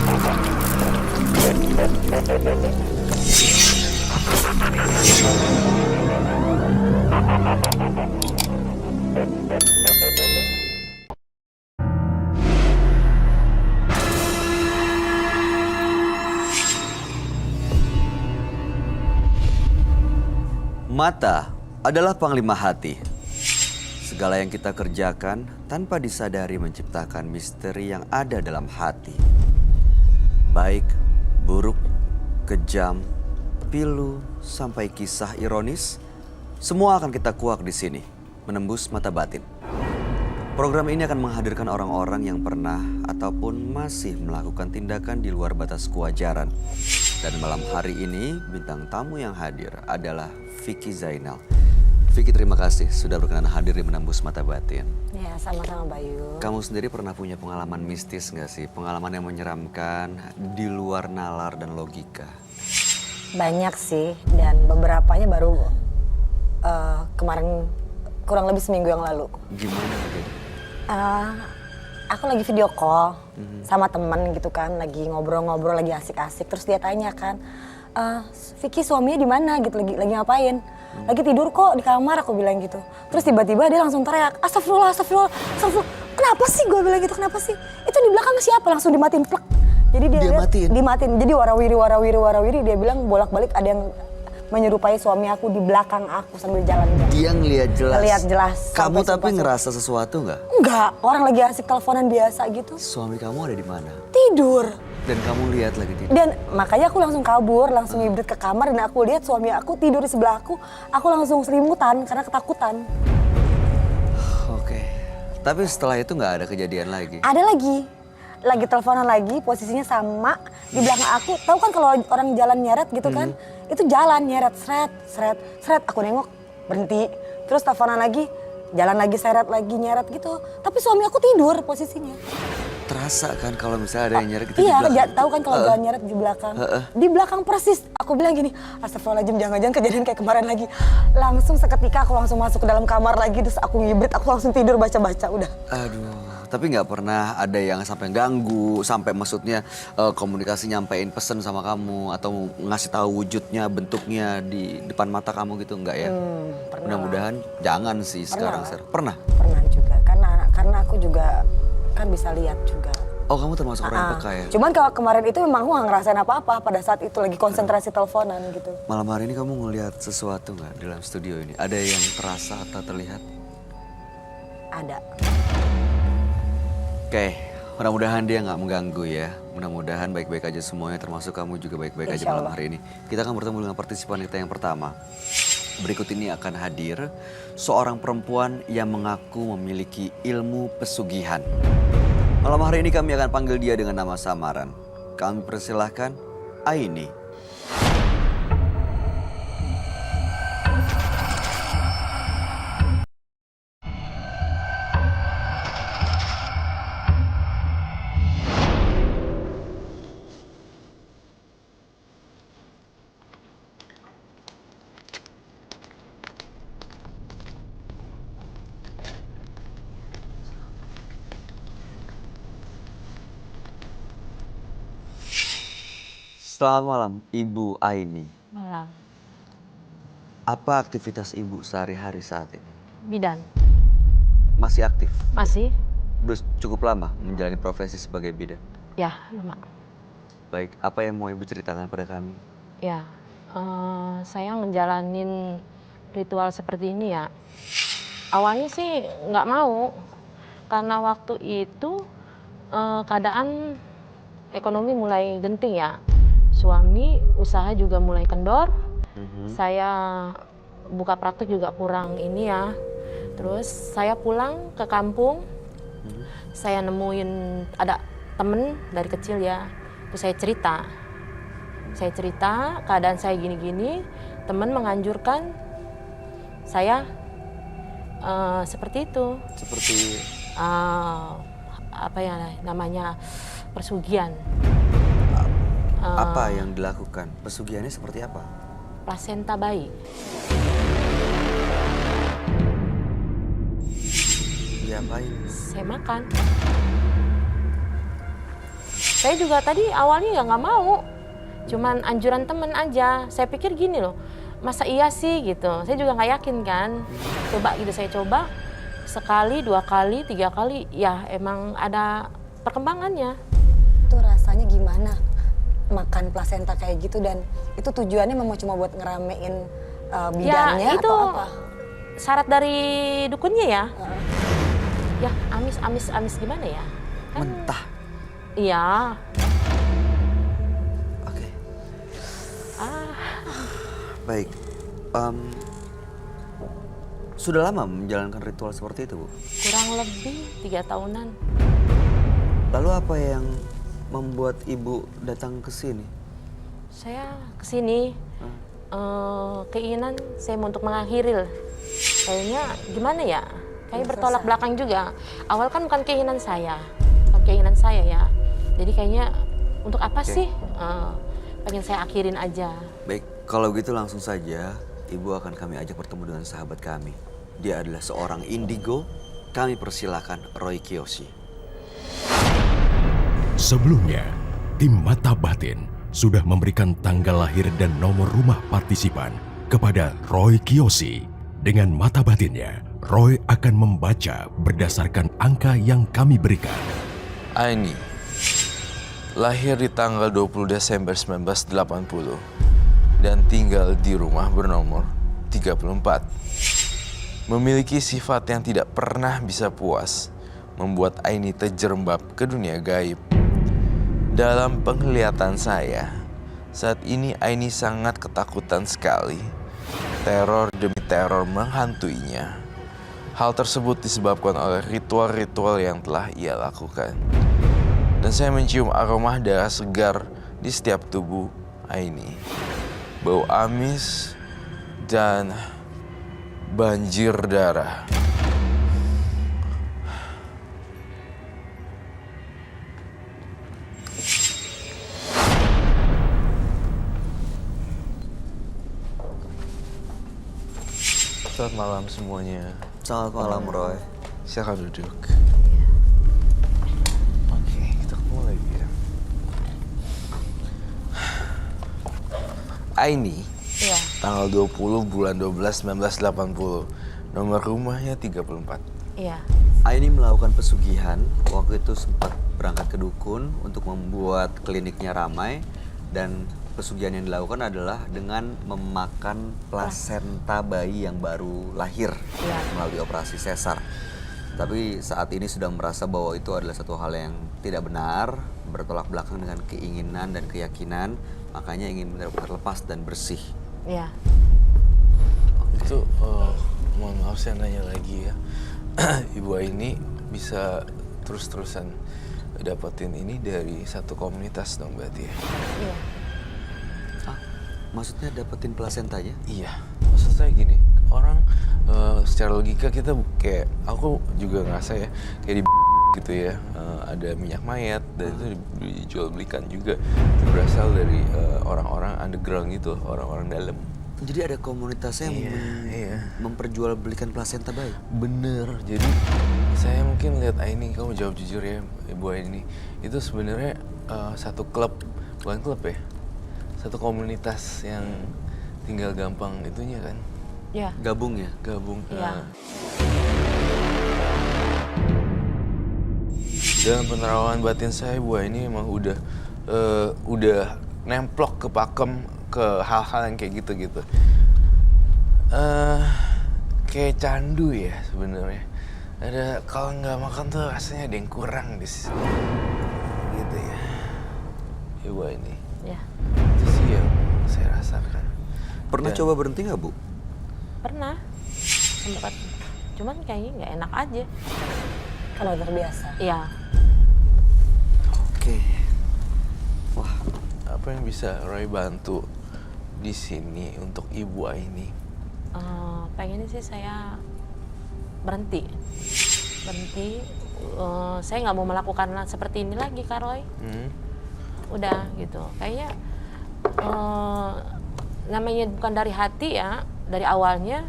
Mata adalah panglima hati. Segala yang kita kerjakan tanpa disadari menciptakan misteri yang ada dalam hati. Baik, buruk, kejam, pilu, sampai kisah ironis, semua akan kita kuak di sini, menembus mata batin. Program ini akan menghadirkan orang-orang yang pernah ataupun masih melakukan tindakan di luar batas kewajaran. Dan malam hari ini, bintang tamu yang hadir adalah Vicky Zainal. Vicky, terima kasih sudah berkenan hadir di Menembus Mata Batin. Ya, sama-sama Bayu. Kamu sendiri pernah punya pengalaman mistis nggak sih? Pengalaman yang menyeramkan di luar nalar dan logika? Banyak sih, dan beberapanya baru kemarin kurang lebih seminggu yang lalu. Gimana gitu? Aku lagi video call sama temen gitu kan, lagi ngobrol-ngobrol, lagi asik-asik. Terus dia tanya kan, Vicky suaminya di mana gitu, lagi ngapain? Lagi tidur kok di kamar, aku bilang gitu. Terus tiba-tiba dia langsung teriak, astagfirullah, astagfirullah, astagfirullah. Kenapa sih, gue bilang gitu, kenapa sih? Itu di belakang siapa? Langsung dimatiin, plek. Jadi dia dimatiin. Jadi warawiri, dia bilang bolak-balik ada yang menyerupai suami aku di belakang aku sambil jalan-jalan. Dia ngeliat jelas? Ngeliat jelas. Kamu tapi ngerasa sesuatu nggak? Enggak, orang lagi asik teleponan biasa gitu. Suami kamu ada di mana? Tidur. Dan kamu lihat lagi tidur? Dan makanya aku langsung kabur, langsung ngibrit ke kamar dan aku lihat suami aku tidur di sebelah aku. Aku langsung selimutan karena ketakutan. Oke. Tapi setelah itu nggak ada kejadian lagi? Ada lagi teleponan lagi, posisinya sama di belakang aku. Tahu kan kalau orang jalan nyeret gitu kan, itu jalan nyeret, seret. Aku nengok, berhenti. Terus teleponan lagi, jalan lagi, seret lagi, nyeret gitu. Tapi suami aku tidur posisinya. Terasa kan kalau misalnya ada yang nyeret gitu iya, di belakang? tahu kan kalau jalan nyeret di belakang. Di belakang persis. Aku bilang gini, astagfirullahaladzim, jangan-jangan kejadian kayak kemarin lagi. Langsung seketika aku langsung masuk ke dalam kamar lagi, terus aku ngibrit, aku langsung tidur baca-baca, udah. Aduh, tapi nggak pernah ada yang sampai ganggu, sampai maksudnya komunikasi nyampein pesen sama kamu atau ngasih tahu wujudnya, bentuknya di depan mata kamu gitu, nggak ya? Pernah. Mudah-mudahan jangan sih sekarang. Pernah? Pernah juga, karena aku juga kan bisa lihat juga. Oh, kamu termasuk orang yang peka ya? Cuman kalau kemarin itu memang aku nggak ngerasain apa-apa pada saat itu lagi konsentrasi teleponan gitu. Malam hari ini kamu ngelihat sesuatu nggak dalam studio ini? Ada yang terasa atau terlihat? Ada. Oke, mudah-mudahan dia nggak mengganggu ya. Mudah-mudahan baik-baik aja semuanya, termasuk kamu juga baik-baik aja malam hari ini. Kita akan bertemu dengan partisipan kita yang pertama. Berikut ini akan hadir seorang perempuan yang mengaku memiliki ilmu pesugihan. Malam hari ini kami akan panggil dia dengan nama samaran. Kami persilahkan Aini. Selamat malam, Ibu Aini. Malam. Apa aktivitas Ibu sehari-hari saat ini? Bidan. Masih aktif? Masih? Udah cukup lama menjalani profesi sebagai bidan? Ya, lama. Baik, apa yang mau Ibu ceritakan pada kami? Ya, saya ngejalanin ritual seperti ini ya. Awalnya sih nggak mau, karena waktu itu keadaan ekonomi mulai genting ya. Suami usaha juga mulai kendor, saya buka praktek juga kurang ini ya. Terus saya pulang ke kampung, saya nemuin ada temen dari kecil ya, terus saya cerita keadaan saya gini-gini, temen menganjurkan saya seperti itu. Seperti? Apa ya namanya, pesugihan. Apa yang dilakukan? Pesugihannya seperti apa? Plasenta bayi. Diapain? Saya makan. Saya juga tadi awalnya ya nggak mau, cuman anjuran temen aja. Saya pikir gini loh, masa iya sih gitu. Saya juga nggak yakin kan. Coba gitu saya coba sekali, 2 kali, 3 kali, ya emang ada perkembangannya. Itu rasanya gimana makan plasenta kayak gitu, dan itu tujuannya memang cuma buat ngeramein bidannya itu atau apa? syarat dari dukunnya ya. Ya amis gimana ya? Kan, Mentah. iya. Oke. Ah, Baik. Sudah lama menjalankan ritual seperti itu, Bu? kurang lebih 3 tahunan. Lalu apa yang membuat Ibu datang ke sini? Saya kesini keinginan saya untuk mengakhiri. Kayaknya gimana ya? Kayak bertolak belakang juga. Awal kan bukan keinginan saya ya. Jadi kayaknya untuk apa sih? Pengen saya akhirin aja. Baik, kalau gitu langsung saja Ibu akan kami ajak bertemu dengan sahabat kami. Dia adalah seorang indigo. Kami persilahkan Roy Kiyoshi. Sebelumnya, tim Mata Batin sudah memberikan tanggal lahir dan nomor rumah partisipan kepada Roy Kiyoshi. Dengan mata batinnya, Roy akan membaca berdasarkan angka yang kami berikan. Aini, lahir di tanggal 20 Desember 1980 dan tinggal di rumah bernomor 34. Memiliki sifat yang tidak pernah bisa puas, membuat Aini terjerembab ke dunia gaib. Dalam penglihatan saya, saat ini Aini sangat ketakutan sekali. Teror demi teror menghantuinya. Hal tersebut disebabkan oleh ritual-ritual yang telah ia lakukan. Dan saya mencium aroma darah segar di setiap tubuh Aini. Bau amis dan banjir darah. Selamat malam semuanya. Selamat malam, Roy. Silakan duduk. Oke, kita ketemu lagi ya. Aini, Iya. tanggal 20 bulan 12 1980. Nomor rumahnya 34. Iya. Aini melakukan pesugihan. Waktu itu sempat berangkat ke dukun untuk membuat kliniknya ramai. Dan pesugihan yang dilakukan adalah dengan memakan plasenta bayi yang baru lahir melalui operasi sesar. Tapi saat ini sudah merasa bahwa itu adalah satu hal yang tidak benar, bertolak belakang dengan keinginan dan keyakinan, makanya ingin benar-benar lepas dan bersih. Iya. Itu, mohon maaf saya nanya lagi ya. Ibu Aini bisa terus-terusan dapetin ini dari satu komunitas dong berarti ya? Iya. Maksudnya dapetin plasentanya? Iya, maksud saya gini, orang secara logika kita kayak, aku juga ngerasa ya, kayak di gitu ya, ada minyak mayat dan itu dijual belikan juga. Itu berasal dari orang-orang underground gitu, orang-orang dalam. Jadi ada komunitasnya yang memperjualbelikan plasenta bayi? Bener, jadi saya mungkin lihat Aini, kamu jawab jujur ya Ibu Aini, itu sebenarnya satu klub, bukan klub ya, satu komunitas yang tinggal gampang itunya kan, Iya. Gabung ya? gabung. Iya. Dalam penerawangan batin saya, Bu Aini emang udah nemplok ke pakem ke hal-hal yang kayak gitu-gitu. Kayak candu ya sebenarnya. Ada kalau nggak makan tuh rasanya ada yang kurang di sini. Gitu ya. Ibu Aini. Iya. Itu sih yang saya rasakan. Pernah Dan- coba berhenti nggak, Bu? Pernah. Sempat. Cuman kayaknya nggak enak aja. Kalau terbiasa. Iya. Oke. Wah, Apa yang bisa Roy bantu di sini untuk Ibu Aini? Pengennya sih saya berhenti. Saya nggak mau melakukan seperti ini lagi, Kak Roy. Udah gitu. Kayaknya namanya bukan dari hati ya, dari awalnya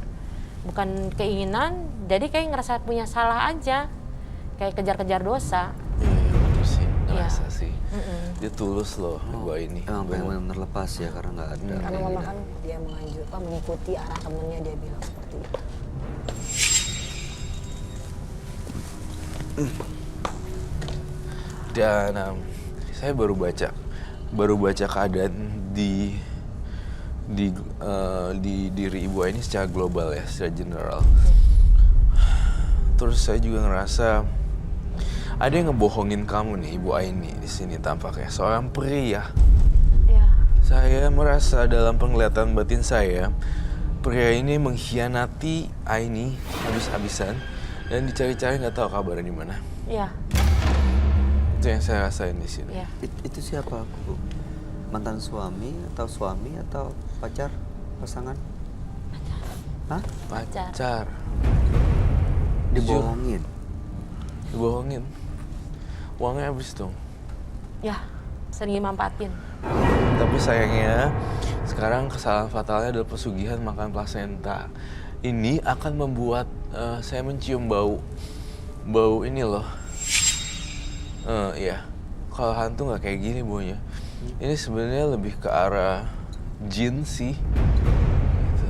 bukan keinginan, jadi kayak ngerasa punya salah aja, kayak kejar-kejar dosa. Iya, betul sih. ngerasa sih. Dia tulus loh Ibu Aini. Emang pengen benar lepas ya karena nggak ada. Karena mama kan dia mengikuti arah temennya, dia bilang seperti itu. Dan saya baru baca keadaan di diri Ibu Aini secara global ya, secara general. Terus saya juga ngerasa ada yang ngebohongin kamu nih Ibu Aini di sini tampaknya seorang pria. Ya, Saya merasa dalam penglihatan batin saya, pria ini mengkhianati Aini habis-habisan dan dicari-cari nggak tahu kabarnya di mana. ya, Itu yang saya rasain di sini. ya. Itu siapa, Bu? Mantan suami atau pacar, pasangan? Hah? Pacar. Dibohongin. Dibohongin. Uangnya habis dong. Ya, sering dimanfaatin. Tapi sayangnya sekarang kesalahan fatalnya adalah pesugihan makan plasenta. Ini akan membuat saya mencium bau ini loh. Iya. Kalau hantu nggak kayak gini baunya. Ini sebenarnya lebih ke arah jin sih. Gitu.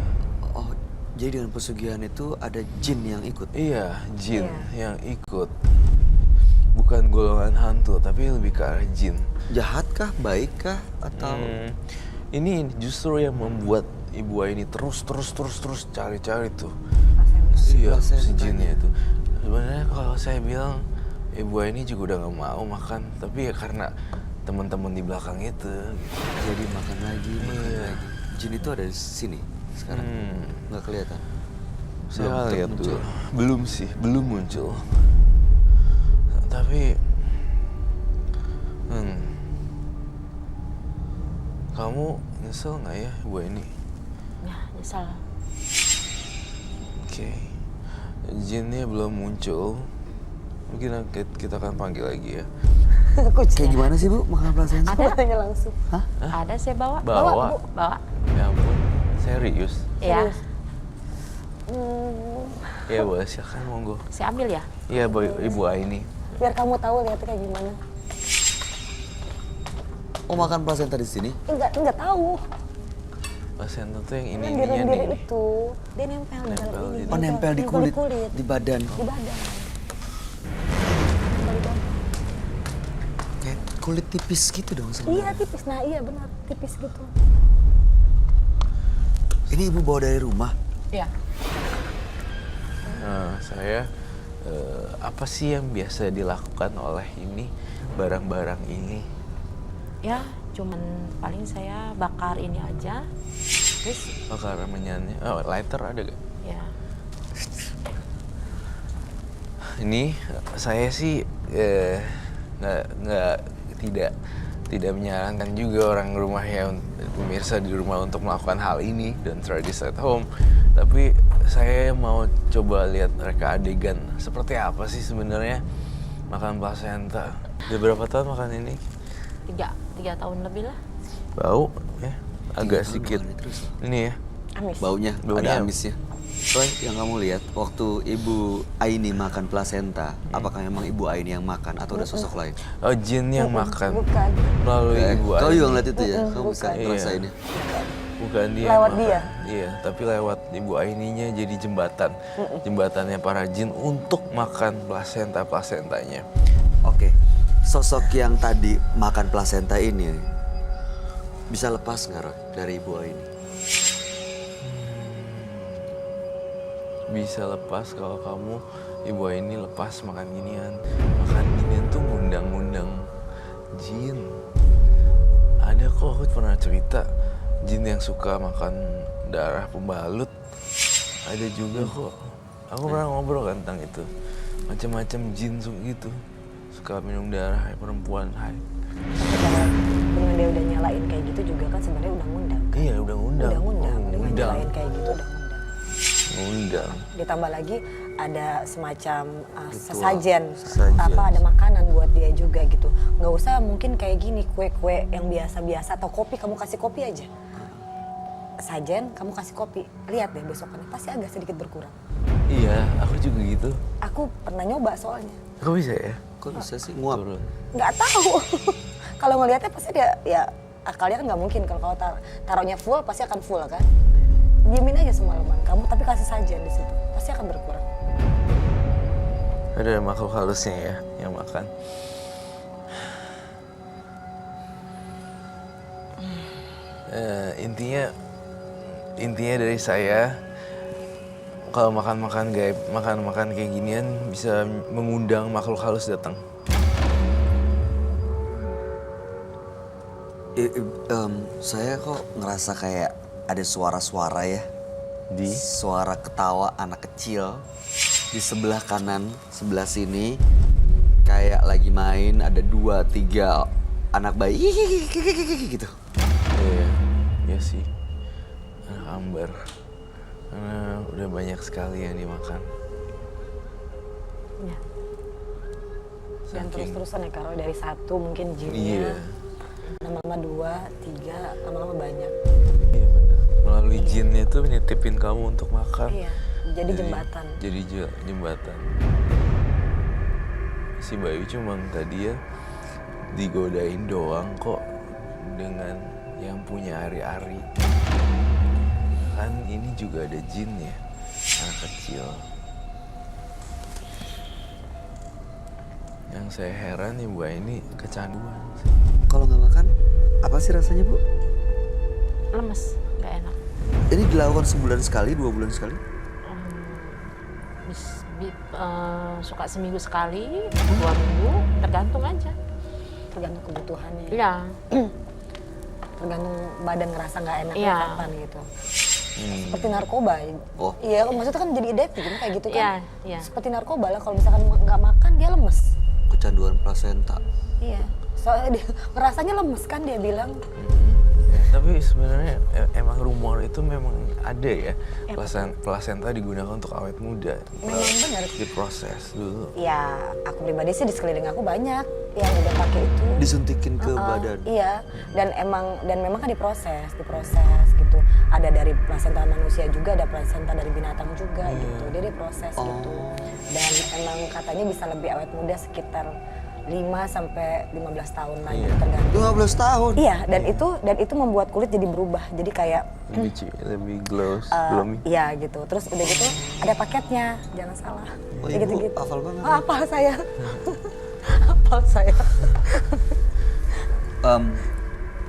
Oh, jadi dengan pesugihan itu ada jin yang ikut? Iya, jin yang ikut. Bukan golongan hantu, tapi lebih ke arah jin. Jahatkah, baikkah, atau... Ini justru yang membuat Ibu Aini terus cari-cari tuh. Iya, si jinnya itu. Sebenarnya kalau saya bilang Ibu Aini juga udah nggak mau makan, tapi ya karena teman-teman di belakang itu. Gitu. Jadi makan lagi. Iya. Jin itu ada di sini sekarang? Nggak kelihatan? Saya Belum lihat muncul. dulu. Belum muncul. Tapi kamu nyesel nggak ya Ibu Aini? Ya, nyesal. Oke. Jinnya belum muncul. Mungkin kita akan panggil lagi ya. Kayak gimana sih, Bu, makan plasenta? Ada, Tanya langsung. ada saya bawa. Bawa. Bawa. Ya ampun, serius? Ya, Ya boleh, silakan monggo. saya ambil ya. Iya, Ibu Aini. Biar kamu tahu lihatnya kayak gimana. Oh, makan plasenta di sini? Enggak tahu. Plasenta tuh yang Yang ini ininya diri nih. itu dia nempel di dalam Nempel ini. di- Oh, nempel di kulit, di badan. Di badan. Nempel di badan. Kayak kulit tipis gitu dong sebenarnya. Iya tipis, nah iya benar tipis gitu. Ini Ibu bawa dari rumah? Iya. Nah, saya apa sih yang biasa dilakukan oleh ini barang-barang ini? Ya, cuman paling saya bakar ini aja. Terus, Bakar menyanyi. Oh, lighter ada gak? ya, Ini saya sih tidak menyarankan juga orang rumah ya, pemirsa di rumah untuk melakukan hal ini dan try this at home. Tapi saya mau coba lihat reka adegan seperti apa sih sebenarnya makan plasenta. Udah berapa tahun makan ini? 3 tahun lebih lah. Bau ya, agak 3 tahun sedikit. makan terus. Ini ya. Amis. Baunya, Baunya. ada amisnya. Roy, yang kamu lihat waktu Ibu Aini makan plasenta, apakah memang Ibu Aini yang makan atau ada sosok lain? Oh, jin yang makan Bukan. melalui Ibu Kau Aini. juga ngeliat itu ya? Kamu bisa Iya. ngerasain ya? Bukan dia Lewat yang makan. dia? Iya, tapi lewat Ibu Aininya jadi jembatan. Jembatannya para jin untuk makan plasentanya. Oke, sosok yang tadi makan plasenta ini bisa lepas nggak, Roy, dari Ibu Aini? Bisa lepas kalau kamu Ibu Aini lepas makan ginian. Makan ginian tuh ngundang-ngundang jin. Ada kok, aku pernah cerita jin yang suka makan darah pembalut. Ada juga kok. Aku pernah ngobrol kan tentang itu. Macam-macam jin gitu. Suka minum darah perempuan. Hai. Dengan dia udah nyalain kayak gitu juga kan sebenarnya udah ngundang. Iya, udah ngundang. Udah ngundang. Oh, Dengan ngundang. nyalain kayak gitu udah ngundang. Ngundang. Ditambah lagi ada semacam Ritual. sesajen, Sesajen. ada makanan buat dia juga gitu. Nggak usah mungkin kayak gini kue-kue yang biasa-biasa atau kopi, kamu kasih kopi aja. Sajen, kamu kasih kopi, lihat deh besokannya pasti agak sedikit berkurang. Iya, aku juga gitu. Aku pernah nyoba soalnya. Kok bisa ya? Kok bisa sih nguap? Turun. Nggak tahu. Kalau ngelihatnya pasti dia ya akalnya kan nggak mungkin kalau taruhnya full pasti akan full kan. Diemin aja semalaman kamu tapi kasih sajian di situ pasti akan berkurang. Ada makhluk halusnya ya yang makan. Intinya dari saya, kalau makan gaib, makan kayak ginian bisa mengundang makhluk halus datang. Saya kok ngerasa kayak ada suara-suara ya. Suara ketawa anak kecil di sebelah kanan, sebelah sini. Kayak lagi main, ada 2, 3 anak bayi gitu. Iya sih. Anak ambar. Karena udah banyak sekali yang dimakan. Ya. Dan Saking- terus-terusan ya Karo dari 1 mungkin Iya. jinnya. Lama-lama 2, 3, lama-lama banyak. Iya benar. Melalui jinnya itu nitipin kamu untuk makan. Iya, jadi jembatan. Jadi jembatan. Si Bayu cuma tadi ya digodain doang kok dengan yang punya ari-ari. Kan ini juga ada jin ya, anak kecil. Yang saya heran nih Bu ini kecanduan. Kalau nggak makan, apa sih rasanya Bu? Lemes, nggak enak. Ini dilakukan sebulan sekali, 2 bulan sekali? Suka seminggu sekali, 2 minggu, tergantung aja. Tergantung kebutuhannya. Iya, Tergantung badan ngerasa nggak enaknya Iya. kapan gitu. Seperti narkoba. Oh. Iya, maksudnya kan jadi adiktif kayak gitu kan. Iya, iya. Seperti narkoba lah kalau misalkan nggak makan dia lemes. Kecanduan plasenta. Iya. Soalnya dia ngerasanya lemes kan dia bilang. Tapi sebenarnya emang rumor itu memang ada ya, plasenta digunakan untuk awet muda. Memang benar. Diproses dulu. Ya, aku pribadi sih di sekeliling aku banyak yang udah pakai itu. Disuntikin ke badan. Iya, dan memang kan diproses gitu. Ada dari plasenta manusia juga, ada plasenta dari binatang juga gitu. Dia diproses gitu. Dan emang katanya bisa lebih awet muda sekitar 5 sampai 15 tahun lagi tergantung. 15 tahun? Iya, dan itu membuat kulit jadi berubah. Jadi kayak Lebih glow, glowing. iya gitu. Terus udah gitu ada paketnya, jangan salah. Oh, Kayak Ibu gitu-gitu. hafal banget. Oh, hafal saya. Hafal saya.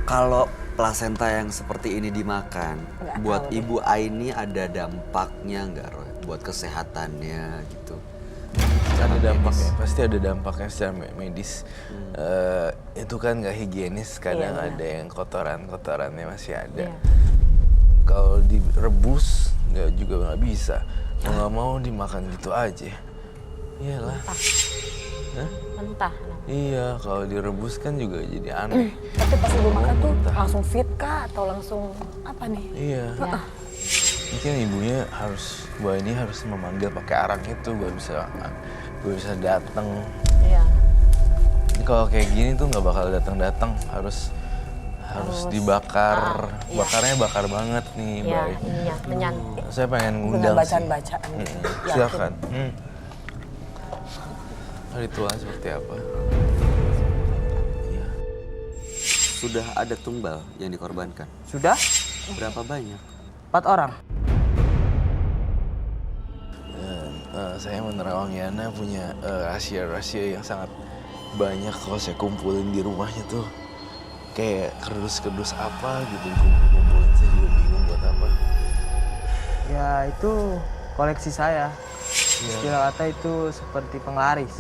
Kalau plasenta yang seperti ini dimakan, Nggak buat tahu deh. Ibu Aini ada dampaknya nggak, Roy? Buat kesehatannya gitu? Ada dampaknya, pasti ada dampaknya secara medis. Itu kan nggak higienis, kadang Iya, ada yang kotorannya masih ada. Iya. Kalau direbus juga nggak bisa. Mau nggak mau dimakan gitu aja. Iyalah. mentah. Iya, kalau direbus kan juga jadi aneh. Tapi pas ibu makan tuh Entah. langsung fit kah atau langsung apa nih? Iya. Ya. Mungkin ibunya ini harus memanggil pakai arang itu biar bisa datang. Iya. Kalau kayak gini tuh nggak bakal datang, harus dibakar. Iya. Bakarnya bakar banget nih, Iya, Bay. ininya menyan. Saya pengen Dengan ngundang sih. bacaan-bacaan. Yakin. Silakan. Ritual seperti apa? Iya. Sudah ada tumbal yang dikorbankan? Sudah Berapa banyak? 4 orang. Saya menerawang Yana punya rahasia-rahasia yang sangat banyak kalau saya kumpulin di rumahnya tuh. Kayak kerdus-kerdus apa gitu dikumpulin, saya juga bingung buat apa. Ya itu koleksi saya. Istilah kata itu seperti penglaris.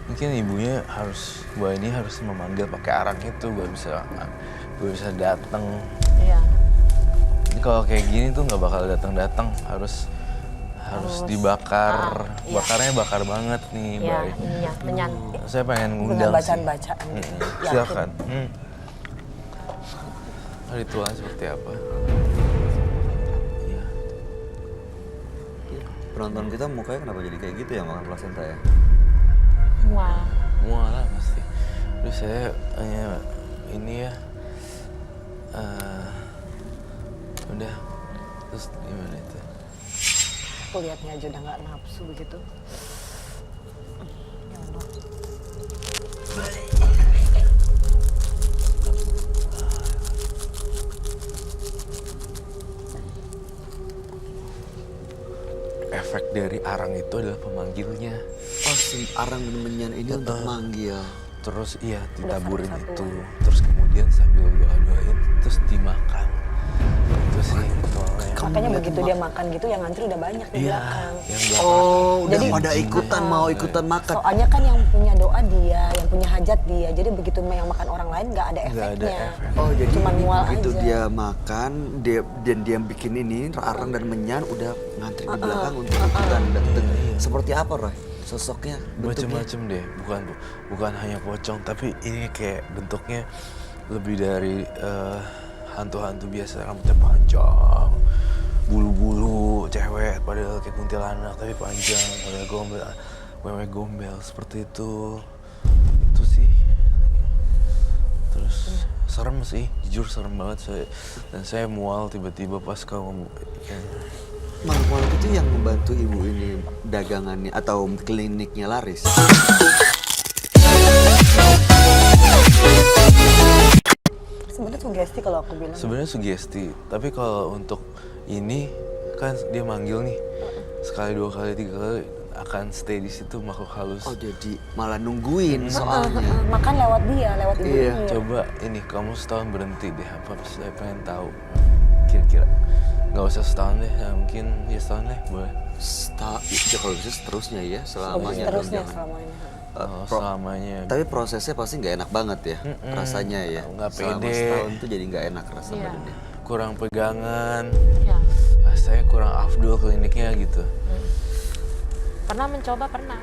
Mungkin ibunya harus memanggil pakai arang itu biar bisa datang. Iya. Ini kalau kayak gini tuh nggak bakal datang, harus dibakar. Iya. Bakarnya bakar banget nih, Iya, Bay. ininya menyan. Saya pengen Dengan ngundang sih. bacaan-bacaan. Yakin. Silakan. Ritual seperti apa? Iya. Penonton kita mukanya kenapa jadi kayak gitu ya makan plasenta ya? Mual. Mual lah pasti. Terus saya ini ya. Udah. Terus gimana itu? Aku lihatnya aja udah nggak nafsu gitu. Ya Allah. Efek dari arang itu adalah pemanggilnya. Oh, si arang dan menyan ini untuk manggil. Terus iya Udah ditaburin satu-satu. itu. Terus kemudian sambil doa-doain terus dimakan. Itu sih ritualnya. Makanya begitu dia makan gitu yang ngantri udah banyak di Iya, belakang. yang belakang. Oh, udah Jadi- pada ikutan mau ikutan makan. Soalnya kan yang punya doa dia, yang punya hajat dia. Jadi begitu yang makan orang lain nggak ada Nggak ada efeknya. efek. Oh, jadi Cuman ini mual begitu aja. dia makan, dia bikin ini arang dan menyan udah ngantri di belakang untuk ikutan dateng. Seperti apa, Roy? Sosoknya, bentuknya? Macem-macem deh, bukan hanya pocong, tapi ini kayak bentuknya lebih dari hantu-hantu biasa, rambutnya panjang, bulu-bulu, cewek, padahal kayak kuntilanak tapi panjang, padahal gombel, wewe gombel seperti itu. Itu sih. Terus serem sih, jujur serem banget dan saya mual tiba-tiba pas kamu. Makhluk-makhluk itu yang membantu ibu ini dagangannya atau kliniknya laris. Sebenarnya sugesti kalau aku bilang. Sebenarnya sugesti, tapi kalau untuk ini kan dia manggil nih sekali, 2 kali, 3 kali akan stay di situ makhluk halus. Oh, jadi malah nungguin soalnya. Makan lewat dia, lewat ibu Iya. dia. Coba ini kamu setahun berhenti deh, apa saya pengen tahu kira-kira. Nggak usah setahun deh, ya mungkin ya setahun deh boleh. Ya, kalau bisa seterusnya ya, selamanya. dong, Terusnya jangan. selamanya. Selamanya. Tapi prosesnya pasti nggak enak banget ya, rasanya ya. Nggak Selama pede. setahun tuh jadi nggak enak rasa Iya. badannya. Kurang pegangan, Ya. saya kurang afdol kliniknya gitu. Pernah mencoba, pernah.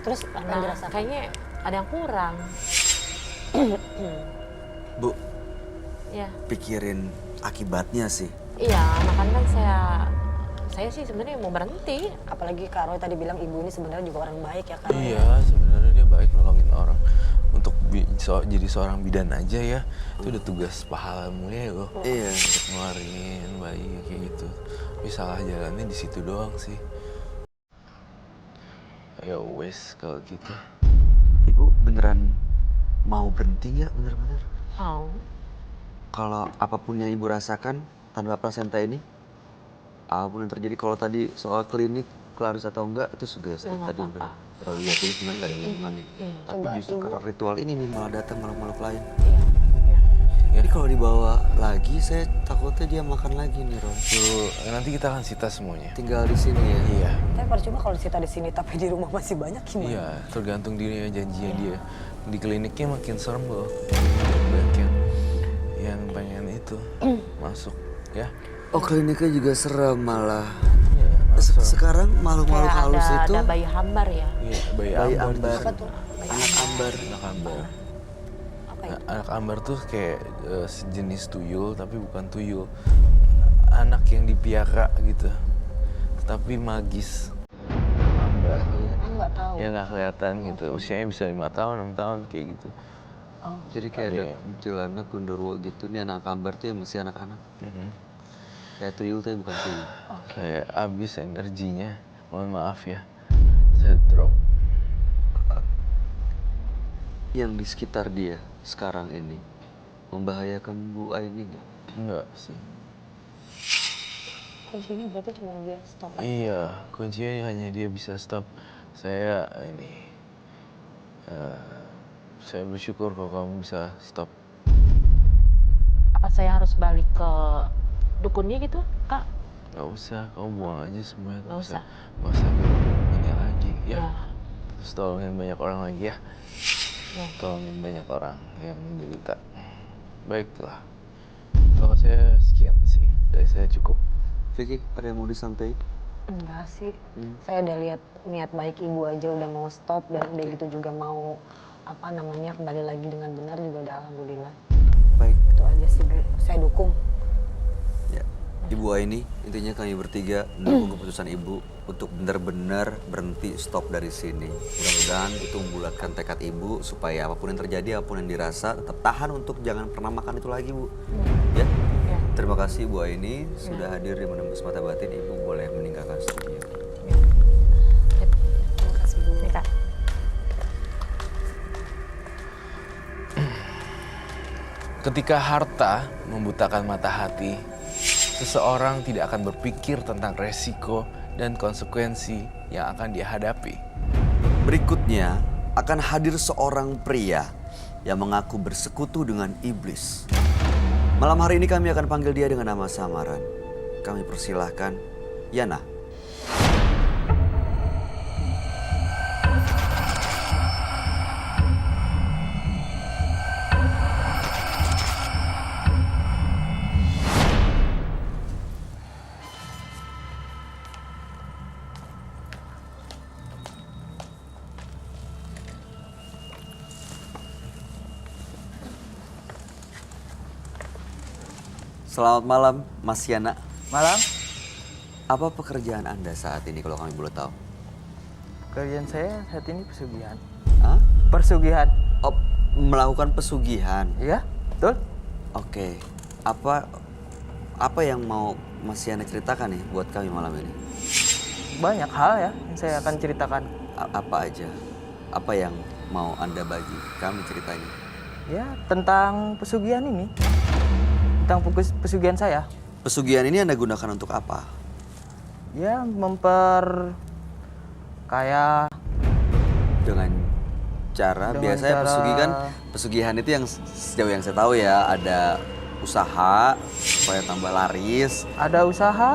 Terus apa yang Karena dirasakan? kayaknya ada yang kurang. Bu, Ya. pikirin akibatnya sih. Iya, makanya kan saya sih sebenarnya mau berhenti. Apalagi Kak Roy tadi bilang ibu ini sebenarnya juga orang baik ya Kak Roy. Iya, sebenarnya dia baik nolongin orang. Untuk jadi seorang bidan aja ya, itu udah tugas pahala mulia loh. Iya. Untuk ngeluarin bayi kayak gitu. Tapi salah jalannya di situ doang sih. Ya wes kalau gitu. Ibu beneran mau berhenti nggak bener-bener? Mau. Kalau apapun yang ibu rasakan tanpa plasenta ini, apapun yang terjadi, kalau tadi soal klinik laris atau enggak itu sudah saya Nggak tadi apa-apa. udah terlalu yakin sebenarnya nggak ada hubungannya. Tapi Coba justru ibu. karena ritual ini nih malah datang makhluk lain. Iya. Iya. Ini kalau dibawa lagi saya takutnya dia makan lagi nih, Ron. Tuh, nanti kita akan sita semuanya. Tinggal di sini ya. Iya. Tapi percuma kalau kita di sini tapi di rumah masih banyak gimana? Iya, tergantung dirinya janjinya dia. Di kliniknya makin serem loh. Banyak yang pengen itu masuk ya. Oh, kliniknya juga serem malah. Iya, masuk. Sekarang makhluk-makhluk Kayak halus itu ada bayi hambar ya. Iya, bayi bayi ambar. ambar, Apa tuh? anak ambar. Anak ambar. Apa itu? Anak ambar tuh kayak sejenis tuyul tapi bukan tuyul. Anak yang dipiara gitu. Tapi magis. Ambar. Aku nggak tahu. Ya nggak kelihatan gitu. Usianya bisa 5 tahun, 6 tahun kayak gitu. Jadi kayak ada kuntilanak, gundurwo gitu. Nih anak ambar tuh yang mesti anak-anak. Kayak tuyul tapi bukan tuyul. Kayak abis energinya. Mohon maaf ya. Saya drop. Yang di sekitar dia sekarang ini membahayakan Bu Aini nggak? Enggak sih. Di sini berarti cuma dia stop. Iya, kuncinya hanya dia bisa stop. Saya saya bersyukur kalau kamu bisa stop. Apa saya harus balik ke dukunnya gitu, Kak? Gak usah, kamu buang aja semuanya. Nggak usah. Gak usah ini lagi ya. Ya. Terus tolongin banyak orang lagi ya. Ya. Tolongin banyak orang yang menderita. Baiklah. Kalau saya sekian sih, dari saya cukup. Vicky, ada yang mau disampaikan? Enggak sih. Saya udah lihat niat baik ibu aja udah mau stop dan udah gitu juga mau kembali lagi dengan benar juga udah alhamdulillah. Baik. Itu aja sih Bu. Saya dukung. Ya. Ibu Aini, intinya kami bertiga mendukung keputusan Ibu untuk benar-benar berhenti stop dari sini. Mudah-mudahan itu membulatkan tekad Ibu supaya apapun yang terjadi, apapun yang dirasa, tetap tahan untuk jangan pernah makan itu lagi, Bu. Ya. Ya. Terima kasih Bu Aini sudah hadir di Menembus Mata Batin. Ibu boleh meninggalkan studio. Ketika harta membutakan mata hati, seseorang tidak akan berpikir tentang resiko dan konsekuensi yang akan dia hadapi. Berikutnya akan hadir seorang pria yang mengaku bersekutu dengan iblis. Malam hari ini kami akan panggil dia dengan nama samaran. Kami persilahkan Yana. Selamat malam, Mas Yana. Malam, Apa pekerjaan Anda saat ini kalau kami boleh tahu? pekerjaan saya saat ini pesugihan. Hah? Persugihan. Oh, melakukan pesugihan. Iya, betul? Oke. Apa yang mau Mas Yana ceritakan nih buat kami malam ini? Banyak hal ya yang saya akan ceritakan. Apa aja? Apa yang mau Anda bagi kami ceritanya? Ya, tentang pesugihan ini. Tentang pesugihan saya. Pesugihan ini Anda gunakan untuk apa? Ya, kayak Dengan cara Dengan biasanya cara- pesugihan itu yang sejauh yang saya tahu ya ada usaha supaya tambah laris. ada usaha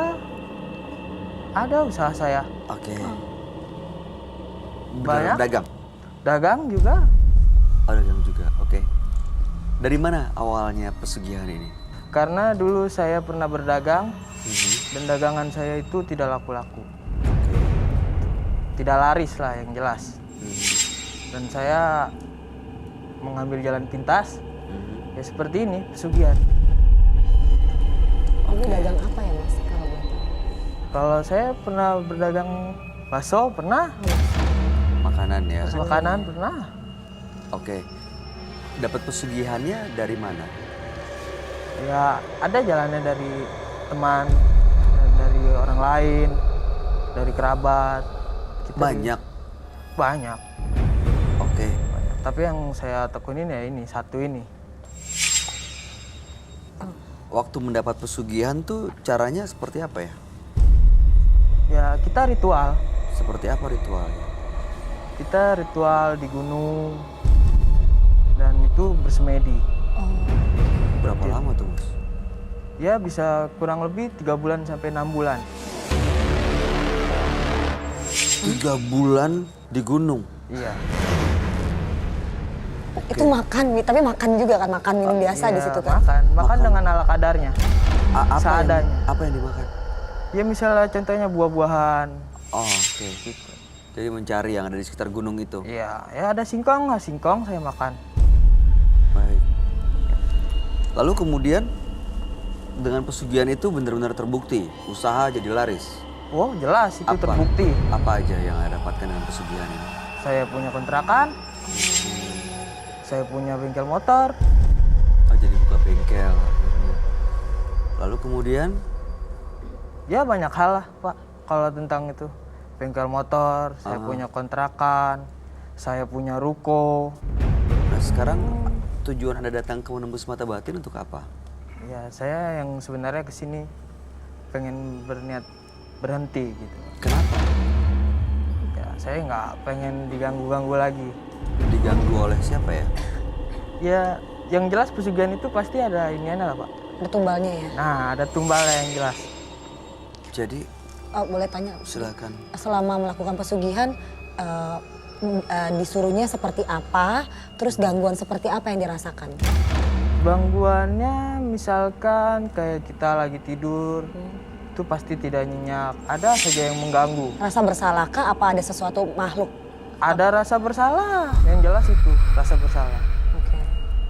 saya. Oke. Banyak. Dagang. Dagang juga. Oh, dagang juga. Oke. Dari mana awalnya pesugihan ini? Karena dulu saya pernah berdagang dan dagangan saya itu tidak laku-laku. Tidak laris lah yang jelas. Dan saya mengambil jalan pintas. Ya seperti ini, pesugihan. Kamu dagang apa ya Mas? Kalau boleh tahu? Kalau saya pernah berdagang bakso, pernah. Makanan ya. Makanan, pernah. Oke. Dapat pesugihannya dari mana? Ya ada jalannya dari teman, dan dari orang lain, dari kerabat. Banyak. Banyak. Oke. Banyak. Tapi yang saya tekunin ya ini, satu ini. Waktu mendapat pesugihan tuh caranya seperti apa ya? Ya kita ritual. Seperti apa ritualnya? Kita ritual di gunung dan itu bersemedi. Berapa lama tuh, Mas? Ya bisa kurang lebih 3 bulan sampai 6 bulan. 3 bulan di gunung. Iya. Itu makan, tapi makan juga kan, makan minum biasa di Iya, situ kan? Makan dengan ala kadarnya. Seadanya. Apa yang dimakan? Ya misalnya contohnya buah-buahan. Oh, oke. Jadi mencari yang ada di sekitar gunung itu. Iya, ya ada singkong, singkong saya makan. Baik. Lalu kemudian dengan pesugihan itu benar-benar terbukti usaha jadi laris. Wow, jelas itu Apa? terbukti. Apa aja yang Anda dapatkan dengan pesugihan ini? Saya punya kontrakan. Saya punya bengkel motor. Oh, jadi buka bengkel akhirnya. Lalu kemudian Ya banyak hal lah, Pak. Kalau tentang itu. Bengkel motor, saya punya kontrakan, saya punya ruko. nah sekarang tujuan Anda datang ke Menembus Mata Batin untuk apa? Ya, saya yang sebenarnya kesini pengen berniat berhenti gitu. Kenapa? Ya, saya nggak pengen diganggu-ganggu lagi. Diganggu oleh siapa ya? Ya, yang jelas pesugihan itu pasti ada iniannya lah, Pak. Ada tumbalnya ya? Nah, ada tumbalnya yang jelas. Jadi Oh, boleh tanya? silakan. Selama melakukan pesugihan, disuruhnya seperti apa? Terus gangguan seperti apa yang dirasakan? Gangguannya misalkan kayak kita lagi tidur, itu pasti tidak nyenyak. Ada saja yang mengganggu. Rasa bersalahkah? Apa ada sesuatu makhluk? Ada rasa bersalah, yang jelas itu rasa bersalah. Oke.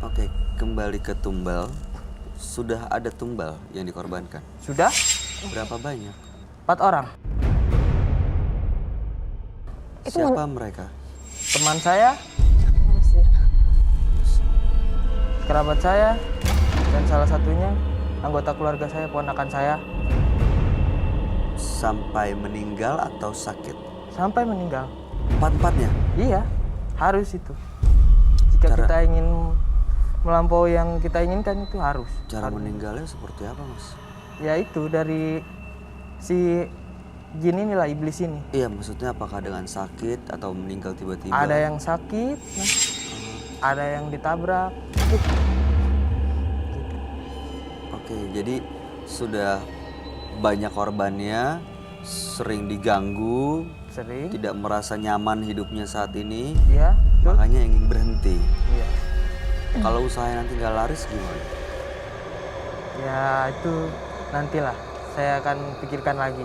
Oke, kembali ke tumbal. Sudah ada tumbal yang dikorbankan. Sudah Berapa banyak? 4 orang. Itu Siapa mereka? Teman saya, Manusia. kerabat saya, dan salah satunya anggota keluarga saya, ponakan saya, Sampai meninggal atau sakit? sampai meninggal. Empat-empatnya? Iya, harus itu. Jika Cara- kita ingin melampaui yang kita inginkan itu harus. Cara meninggalnya seperti apa, Mas? Ya itu dari si jin inilah, iblis ini. Iya, maksudnya apakah dengan sakit atau meninggal tiba-tiba? Ada yang sakit, nah, ada yang ditabrak. Oke, jadi sudah banyak korbannya, sering diganggu, Sering. tidak merasa nyaman hidupnya saat ini, Ya, betul. makanya ingin berhenti. Iya. Kalau usahanya nanti nggak laris gimana? Ya itu nantilah saya akan pikirkan lagi.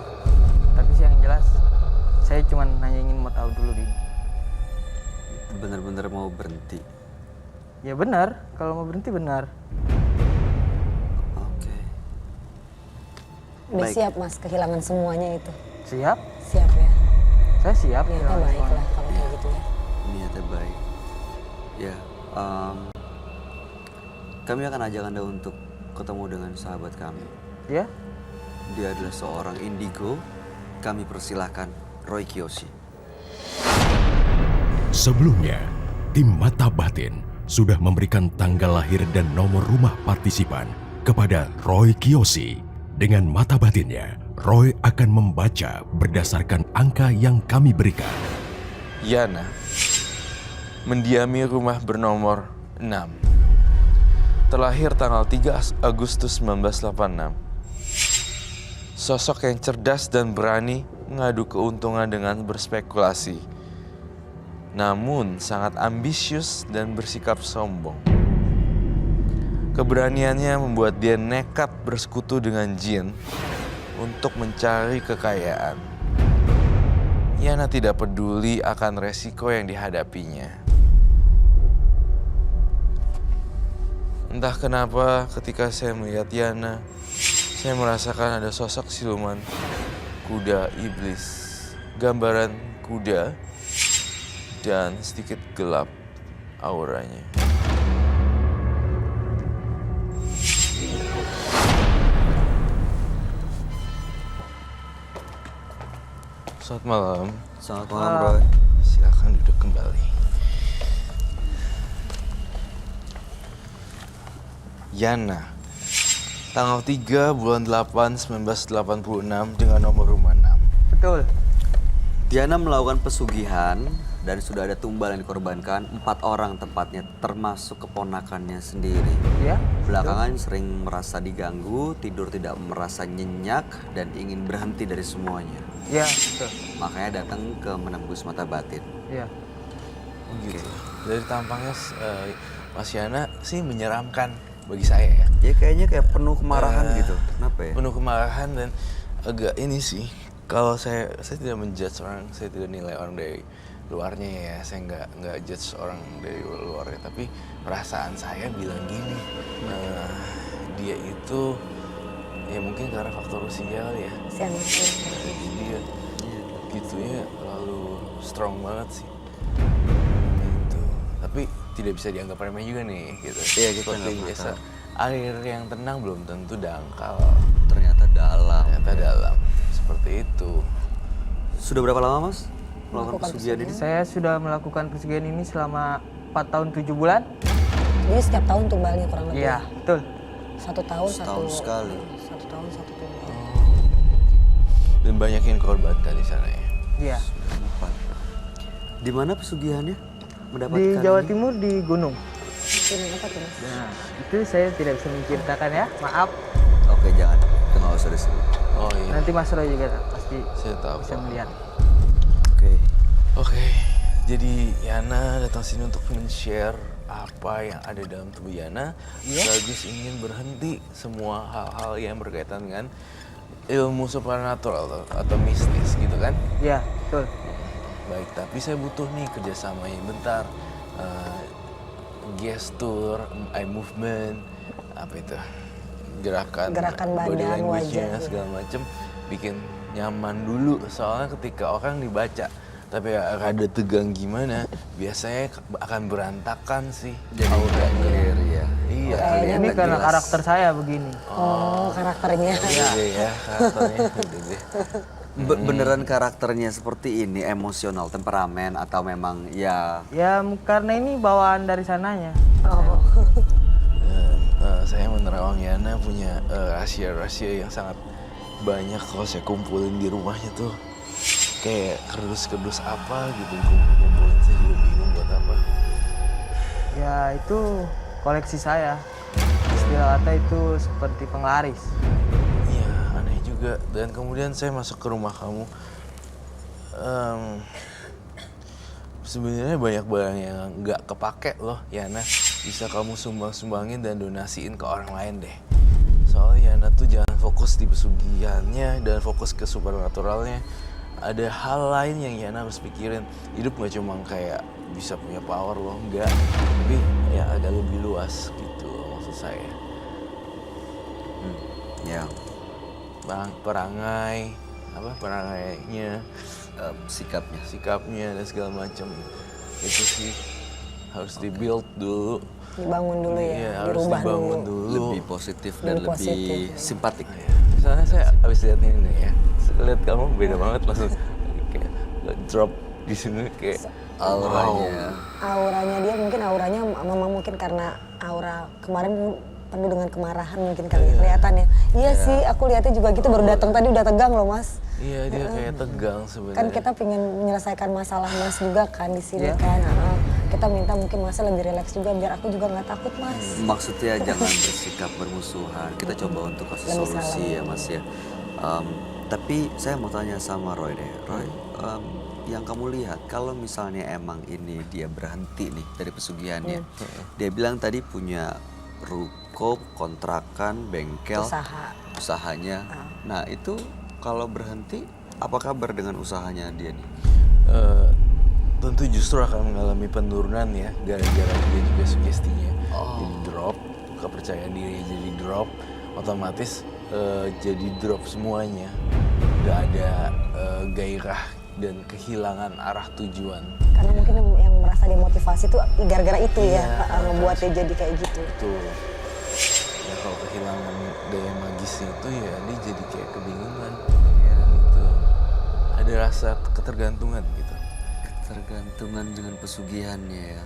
Tapi sih yang jelas saya cuma hanya ingin mau tahu dulu di. Bener-bener mau berhenti. Ya benar, kalau mau berhenti benar. Oke. Udah Baik. siap Mas kehilangan semuanya itu? Siap? Siap ya? Saya siap. Niatnya kehilangan baik semuanya. lah kalau kayak gitu ya. Niatnya baik. Ya, kami akan ajak Anda untuk ketemu dengan sahabat kami. Ya? Dia adalah seorang indigo. Kami persilahkan Roy Kiyoshi. Sebelumnya, tim Mata Batin sudah memberikan tanggal lahir dan nomor rumah partisipan kepada Roy Kiyoshi. Dengan mata batinnya, Roy akan membaca berdasarkan angka yang kami berikan. Yana mendiami rumah bernomor 6. Terlahir tanggal 3 Agustus 1986. Sosok yang cerdas dan berani mengadu keuntungan dengan berspekulasi. Namun sangat ambisius dan bersikap sombong. Keberaniannya membuat dia nekat bersekutu dengan jin untuk mencari kekayaan. Yana tidak peduli akan resiko yang dihadapinya. Entah kenapa ketika saya melihat Yana, saya merasakan ada sosok siluman kuda iblis. Gambaran kuda dan sedikit gelap auranya. Selamat malam. Selamat malam, Roy. Silakan duduk kembali. Yana, tanggal 3 bulan 8 1986 dengan nomor rumah 6. Betul. Diana melakukan pesugihan dan sudah ada tumbal yang dikorbankan 4 orang tepatnya, termasuk keponakannya sendiri. Ya? Belakangan sering merasa diganggu, tidur tidak merasa nyenyak, dan ingin berhenti dari semuanya. Ya, betul. Makanya datang ke menembus mata batin. Ya. Gitu. Dari tampangnya Mas Yana sih menyeramkan bagi saya ya. Ya kayaknya kayak penuh kemarahan gitu. Kenapa ya? Penuh kemarahan dan agak ini sih. Kalau saya tidak menjudge orang, saya tidak nilai orang dari luarnya ya. Saya nggak judge orang dari luarnya, tapi perasaan saya bilang gini, dia itu ya mungkin karena faktor usia kali ya. Siang Jadi dia gitunya lalu strong banget sih. Gitu. Tapi tidak bisa dianggap remeh juga nih gitu. Iya, kita Seperti nggak biasa. tahu. Air yang tenang belum tentu dangkal. Ternyata dalam. Ternyata dalam. Seperti itu. Sudah berapa lama, Mas? Melakukan Melakukan pesugihan ini? Saya sudah melakukan pesugihan ini selama 4 tahun 7 bulan. Jadi setiap tahun tumbalnya kurang lebih? Iya, betul. 1 tahun Setahun sekali. 1 tahun 1 tumbal. Dan banyak yang korbankan di sana ya. Iya. Di mana pesugihannya? Mendapatkan Di Jawa ini? Timur di gunung. Ini apa tuh Mas? Nah, itu saya tidak bisa menceritakan ya. Maaf. Oke, jangan. Itu nggak usah disebut. Oh iya. Nanti Mas Roy juga pasti Saya tahu. bisa melihat. Oke. Oke. Jadi Yana datang sini untuk men-share apa yang ada dalam tubuh Yana. Sekaligus ingin berhenti semua hal-hal yang berkaitan dengan ilmu supernatural atau mistis gitu kan. Iya, betul. Baik, tapi saya butuh nih kerjasamanya bentar. Gestur, eye movement, apa itu? Gerakan body badan, language-nya, wajah. segala macem bikin nyaman dulu. Soalnya ketika orang dibaca tapi rada tegang gimana, biasanya akan berantakan sih. Jadi nggak clear ya. Iya, Kayaknya Ini nggak karena jelas. karakter saya begini. Oh, karakternya. Gede ya karakternya. Gede. Beneran karakternya seperti ini, emosional, temperamen, atau memang ya Ya karena ini bawaan dari sananya. Oh. Saya menerawang Yana punya rahasia-rahasia yang sangat banyak kalau saya kumpulin di rumahnya tuh. Kayak kerdus-kerdus apa gitu kumpulin, saya juga bingung buat apa. Ya itu koleksi saya. Istilah kata itu seperti penglaris. Iya, aneh juga. Dan kemudian saya masuk ke rumah kamu. Sebenarnya banyak barang yang nggak kepake loh, Yana. Bisa kamu sumbangin dan donasiin ke orang lain deh. Soalnya Yana tuh jangan fokus di pesugihannya dan fokus ke supernaturalnya. Ada hal lain yang Yana harus pikirin. Hidup nggak cuma kayak bisa punya power loh, enggak. Tapi ya agak lebih luas gitu maksud saya. Ya, Perangainya, sikapnya dan segala macam. Itu sih harus dibuild dulu. Dibangun dulu ya, Iya, harus dirubah dibangun dulu. dulu. lebih positif dan Lebih positif, lebih ya. simpatik. Misalnya saya abis lihat ini nih ya, lihat kamu beda banget langsung kayak drop di sini kayak Auranya. Auranya dia mungkin memang mungkin karena aura kemarin penuh dengan kemarahan mungkin kali ya, kelihatan ya. Iya sih, aku lihatnya juga gitu, baru datang tadi udah tegang loh Mas. Iya dia kayak tegang sebenarnya. Kan kita pengen menyelesaikan masalah Mas juga kan di sini Iya. kan. Kita minta mungkin Mas lebih rileks juga biar aku juga nggak takut Mas. Maksudnya jangan bersikap bermusuhan. Kita coba untuk kasih Lebih solusi salam. ya Mas ya. Tapi saya mau tanya sama Roy deh. Roy, yang kamu lihat kalau misalnya emang ini dia berhenti nih dari pesugihannya. Dia bilang tadi punya ruko, kontrakan, bengkel, usahanya. Nah itu kalau berhenti, apa kabar dengan usahanya dia nih? Tentu justru akan mengalami penurunan ya, gara-gara dia juga sugestinya jadi drop, kepercayaan diri jadi drop, otomatis jadi drop semuanya. Gak ada gairah dan kehilangan arah tujuan. Karena mungkin yang merasa demotivasi tuh gara-gara itu Iya, ya, ngebuat dia jadi kayak gitu. Betul. Ya kalau kehilangan daya magisnya itu ya dia jadi kayak kebingungan. Gitu. Ada rasa ketergantungan gitu. Ketergantungan dengan pesugihannya ya.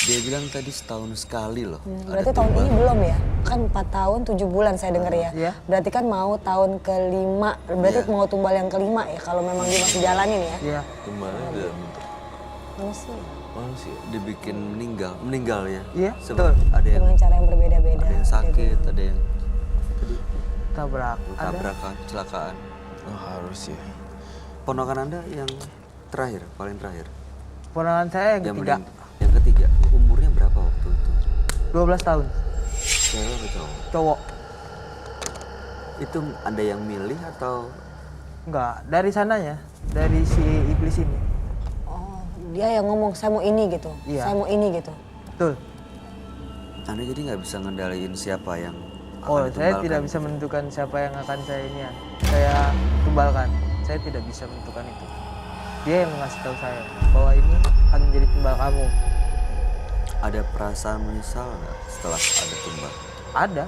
Dia bilang tadi setahun sekali loh. Berarti tahun ini belum ya? Kan 4 tahun 7 bulan saya dengar ya. Iya. Berarti kan mau tahun ke-5, berarti Iya. mau tumbal yang ke-5 ya kalau memang dia masih jalanin ya. Iya. Kembali dalam bentuk Manusia. manusia. Dibikin meninggal ya. Iya, Sebab betul. ada yang Dengan cara yang berbeda-beda. ada yang sakit, ada yang Tabrak. Ada. tabrakan, kecelakaan. Oh, harus ya. Ponakan Anda yang terakhir, paling terakhir. Ponakan saya yang ketiga. Yang ketiga, umurnya berapa waktu itu? 12 tahun. Cewek atau cowok? Cowok. Itu Anda yang milih atau Enggak, dari sananya. Dari si iblis ini. Oh, dia yang ngomong saya mau ini gitu. Iya. Saya mau ini gitu. Betul. Anda jadi nggak bisa ngendaliin siapa yang akan Oh, saya ditumbalkan? tidak bisa menentukan siapa yang akan saya ini ya. Saya tumbalkan. Saya tidak bisa menentukan itu. Dia yang ngasih tahu saya bahwa ini akan menjadi tumbal kamu. Ada perasaan menyesal nggak setelah ada tumbal? Ada.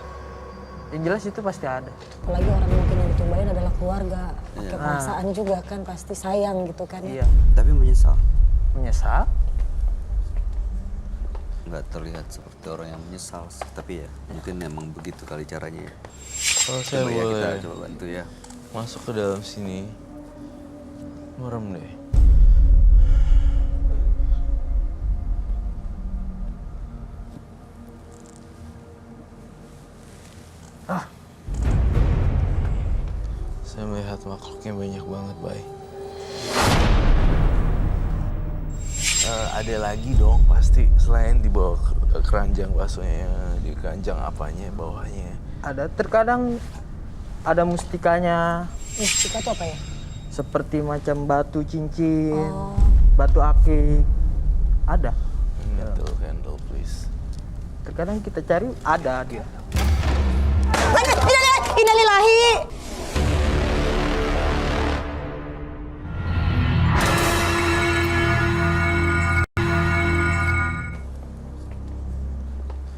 Yang jelas itu pasti ada. Apalagi orang mungkin yang ditumbalin adalah keluarga. Pakai Iya. perasaan juga kan pasti sayang gitu kan ya. Iya. Tapi menyesal? Menyesal. Nggak terlihat seperti orang yang menyesal sih. Tapi ya mungkin emang begitu kali caranya ya. Kalau saya Coba ya kita boleh coba bantu ya. masuk ke dalam sini, merem deh. Saya melihat makhluknya banyak banget, Bay. Ada lagi dong pasti selain di bawah keranjang baksonya, di keranjang apanya bawahnya. Ada. Terkadang ada mustikanya. Mustika tuh apa ya? Seperti macam batu cincin, Oh. batu akik. Ada. Candle please. Terkadang kita cari ada dia. Innalillahi.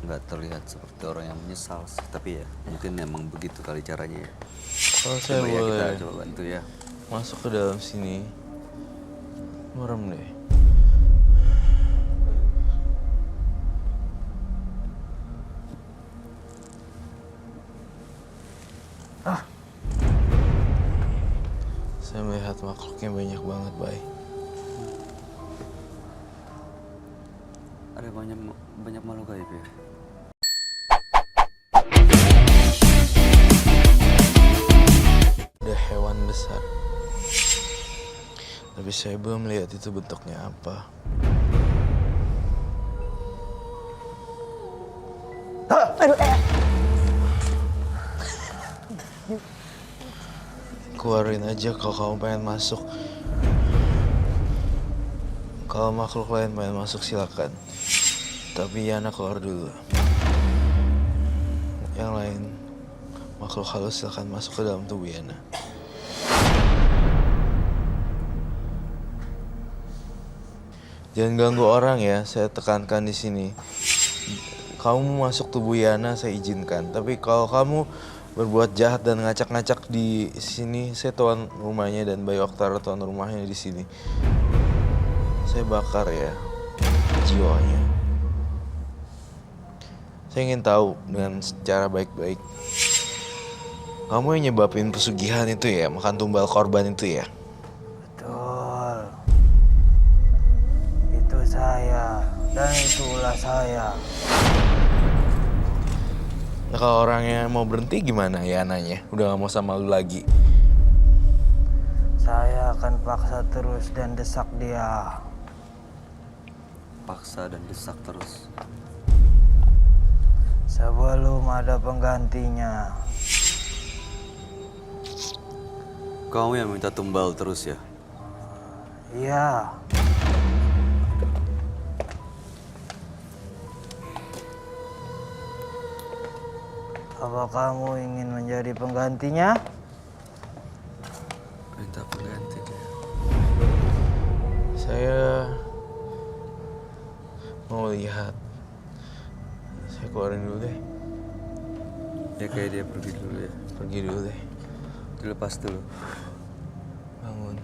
Nggak terlihat seperti orang yang menyesal sih. Tapi ya mungkin emang begitu kali caranya ya. Kalau saya Coba ya kita boleh coba bantu ya. masuk ke dalam sini, merem deh. Saya melihat makhluknya banyak banget, Bay. Ada banyak makhluk gaib ya? Ada hewan besar. Tapi saya belum lihat itu bentuknya apa. Keluarin aja kalau kamu pengen masuk. Kalau makhluk lain pengen masuk silakan. Tapi Yana keluar dulu. Yang lain makhluk halus silakan masuk ke dalam tubuh Yana. Jangan ganggu orang ya, saya tekankan di sini. Kamu masuk tubuh Yana saya izinkan, tapi kalau kamu berbuat jahat dan ngacak-ngacak di sini, saya tuan rumahnya dan Bayu Oktara tuan rumahnya di sini. Saya bakar ya jiwanya. Saya ingin tahu dengan secara baik-baik. Kamu yang nyebabin pesugihan itu ya, makan tumbal korban itu ya? Betul. Itu saya dan itulah saya. Nah, kalau orangnya mau berhenti gimana ya nanya? Udah gak mau sama lu lagi. Saya akan paksa terus dan desak dia. Paksa dan desak terus. Sebelum ada penggantinya. Kamu yang minta tumbal terus ya? Iya. Apa kamu ingin menjadi penggantinya? Minta pengganti dia. Saya mau lihat. Saya keluarin dulu deh. Ya kayak dia pergi dulu ya. Pergi dulu deh. Dilepas dulu. Bangun.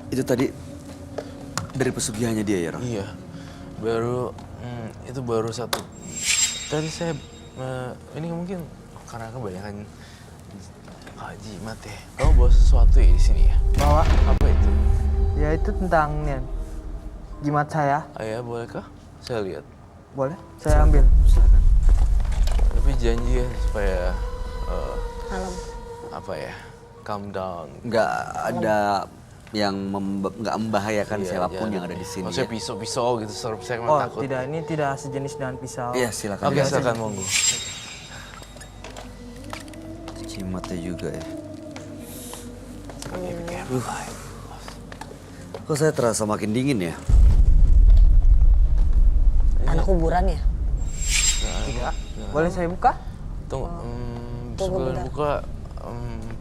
Itu tadi dari pesugihannya dia ya, Ron? Iya. Itu baru satu. Tadi saya ini mungkin karena kebanyakan jimat ya. Kamu bawa sesuatu ya di sini ya? Bawa. Apa itu? Ya itu tentang jimat saya. Ayah bolehkah? Saya lihat. Boleh? Saya ambil. Silakan. Tapi janji ya supaya Malam. apa ya? Calm down. Nggak ada yang nggak membahayakan Iya, siapapun jangan. yang ada di sini. Maksudnya Ya? pisau-pisau gitu, saya Oh, takut. tidak, ini tidak sejenis dengan pisau. Iya, silakan. Oke, silakan monggo. Jimatnya juga ya. Iya, Kok saya terasa makin dingin ya? Anak kuburan ya? Tidak. Boleh saya buka? Tunggu, sebelum buka,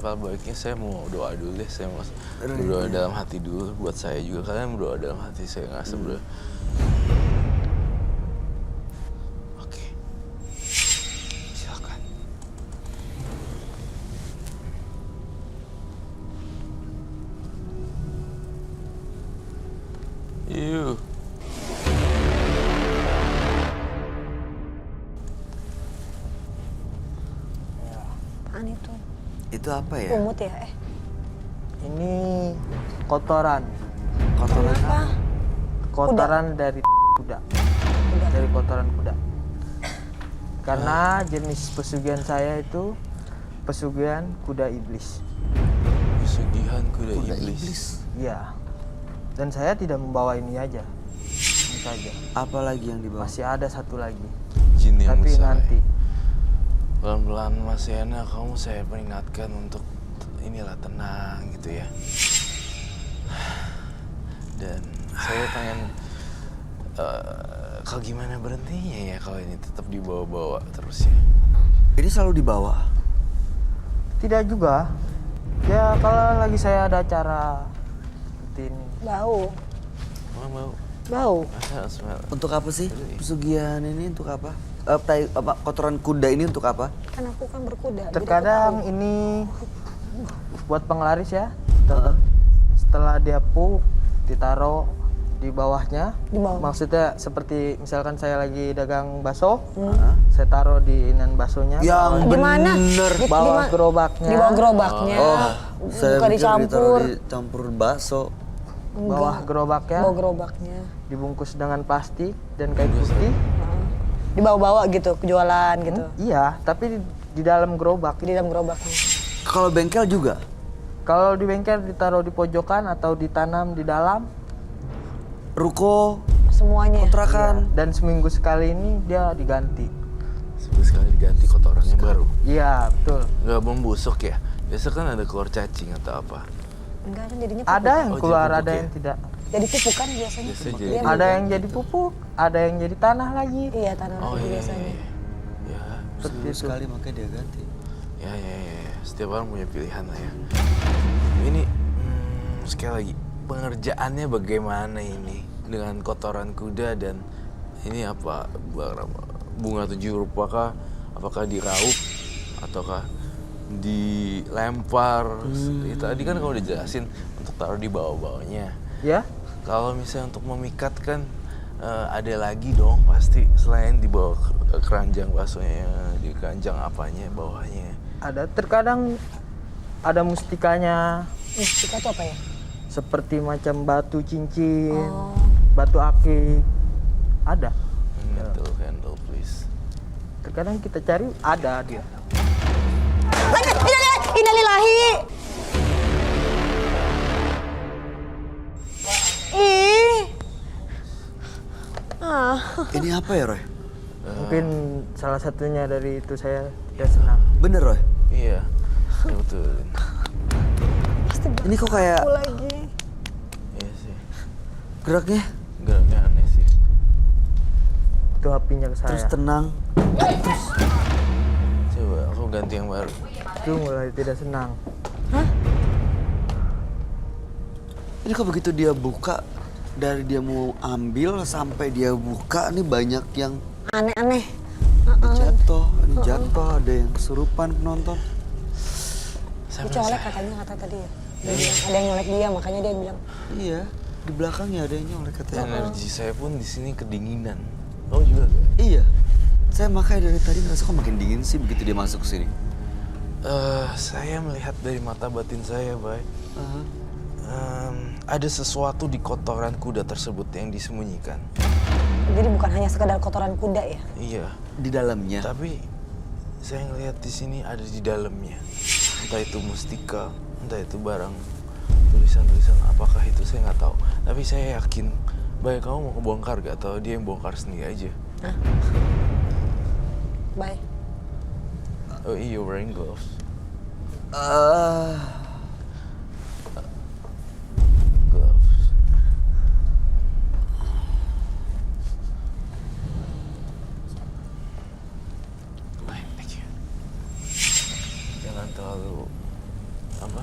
baiknya saya mau doa dulu deh. Saya mau berdoa dalam hati dulu buat saya juga. Kalian berdoa dalam hati, saya nggak sebelah. Oke, silakan. Yuk. Apaan itu? Itu apa ya? Umut ya? Ini kotoran. Kotoran Kenapa? Kotoran dari kuda. Dari kotoran kuda. Karena jenis pesugihan saya itu pesugihan kuda iblis. Pesugihan kuda iblis. Iya. Dan saya tidak membawa ini aja. Ini saja. Apa lagi yang dibawa? Masih ada satu lagi. Jin yang Tapi besar. nanti. Pelan-pelan Mas Yana, kamu saya peringatkan untuk inilah tenang gitu ya. Dan saya pengen kalau gimana berhentinya ya kalau ini tetap dibawa-bawa terus ya. Ini selalu dibawa. Tidak juga. Ya kalau lagi saya ada acara seperti ini. Bau. Mau Bau. smell. Untuk apa sih? Pesugihan ini untuk apa? Kotoran kuda ini untuk apa? Kan aku kan berkuda. jadi Terkadang aku tahu. ini buat penglaris ya. Setelah dia puk, ditaruh di bawahnya. Di bawah. Maksudnya seperti misalkan saya lagi dagang bakso, saya taruh di inan baksonya. Yang Di mana? bener. Di bawah ma- gerobaknya. Di bawah gerobaknya. Oh, saya Bukan pikir ditaruh dicampur. dicampur bakso. Bawah gerobaknya Bawah gerobaknya. dibungkus dengan plastik dan kain putih. Dibawa-bawa gitu, jualan gitu. Iya, tapi di dalam gerobak. Di dalam gerobaknya. Kalau bengkel juga? Kalau di bengkel ditaruh di pojokan atau ditanam di dalam. Ruko, Semuanya. kontrakan. Dan seminggu sekali ini dia diganti. Sebelum sekali diganti kotoran yang baru. Iya, betul. Nggak membusuk ya? Biasa kan ada keluar cacing atau apa. Enggak kan jadinya pupuk. Ada yang Oh, keluar, jadi ada pupuk yang ya? tidak. Jadi pupuk kan biasanya. Biasanya Iya, jadi Ada yang jadi pupuk, ada yang jadi tanah lagi. Iya, tanah Oh lagi iya, biasanya. iya. Seperti itu. Sekali makanya dia ganti. Ya. Setiap orang punya pilihan lah ya. Ini sekali lagi pengerjaannya bagaimana ini dengan kotoran kuda dan ini apa bunga 7 rupa kah? Apakah diraup ataukah dilempar? Tadi kan kamu udah jelasin untuk taruh di bawah-bawahnya. Ya, Kalau misalnya untuk memikat kan ada lagi dong pasti selain di bawah keranjang baksonya, di keranjang apanya bawahnya. ada. Terkadang ada mustikanya, Mustika itu apa ya? seperti macam batu cincin, Oh. batu akik. Ada. Candle please. Terkadang kita cari, ada dia. Innalillahi. Ih. Ah. Ini apa ya, Roy? Mungkin salah satunya dari itu saya tidak senang. Bener, Roy? Iya, ya betul. Pasti Ini kok kayak aku lagi. Iya sih. geraknya Geraknya aneh sih. Itu apinya ke terus saya. tenang. Coba aku ganti yang baru. Itu mulai tidak senang. Ini kok begitu dia buka, dari dia mau ambil sampai dia buka, ini banyak yang Aneh-aneh. jatuh, ini jatuh, ada yang kesurupan penonton. Saya Dia colek merasa- katanya kata tadi ya. Dia bilang, ada yang nyolek dia, makanya dia bilang, Iya, di belakangnya ada yang nyolek katanya. energi saya pun di sini kedinginan. Oh juga gak? Iya, saya makanya dari tadi ngerasa kok makin dingin sih begitu dia masuk ke sini. Saya melihat dari mata batin saya, Bay. Ada sesuatu di kotoran kuda tersebut yang disembunyikan. jadi bukan hanya sekedar kotoran kuda ya. Iya, Di dalamnya. tapi saya ngelihat di sini ada di dalamnya. Entah itu mustika, entah itu barang tulisan-tulisan apakah itu saya nggak tahu. Tapi saya yakin, Bay, kamu mau kebongkar gak atau dia yang bongkar sendiri aja? Bye. Oh iya, you're wearing gloves. Gloves. Baik, thank you. Jangan terlalu apa?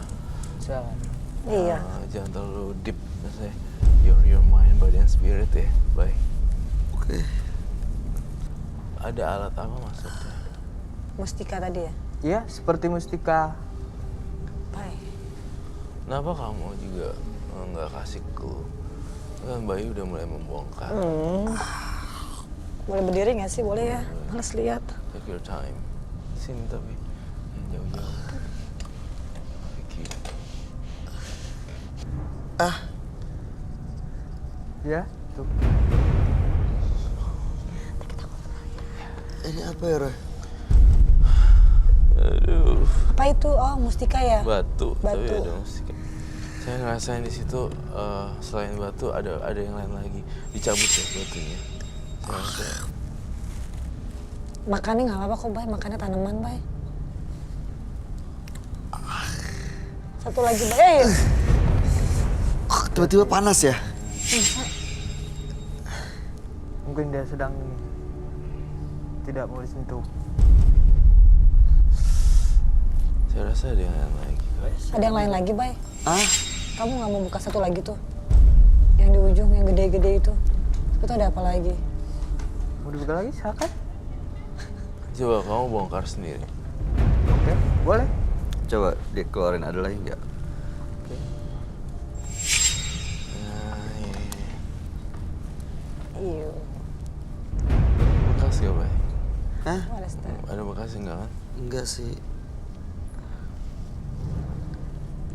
Jangan. Iya. Jangan terlalu deep, maksudnya your mind, body and spirit ya. Baik. Oke. Ada alat apa maksudnya? Mustika tadi ya. Iya, seperti mustika. Bye. Kenapa kamu juga nggak kasih clue? Kan Bayu udah mulai membongkar. Boleh berdiri nggak sih? Boleh ya. Males lihat. Take your time. Sini tapi yang jauh-jauh. Thank you. Ya, tuh. Ini apa ya, Roy? Aduh, Apa itu? Oh, mustika ya. batu. Tapi Batu. ada musik. Saya ngerasain di situ selain batu ada yang lain lagi. Dicabut ya batunya. Saya rasa. Makannya nggak apa-apa kok, Bay. Makannya tanaman, Bay. Satu lagi, Bay. Tiba-tiba panas ya? Mungkin dia sedang tidak boleh sentuh. Saya rasa ada yang lain lagi. Ada yang lain lagi, Bay. Ah, Kamu nggak mau buka satu lagi tuh? Yang di ujung, yang gede-gede itu. Itu ada apa lagi? Mau dibuka lagi, silakan. Coba kamu bongkar sendiri. Oke, boleh. coba dikeluarin, ada lagi nggak? Nah, iya. Iya. Bekas gak, Bay? Hah? Mana Star? Ada bekas enggak kan? Enggak sih.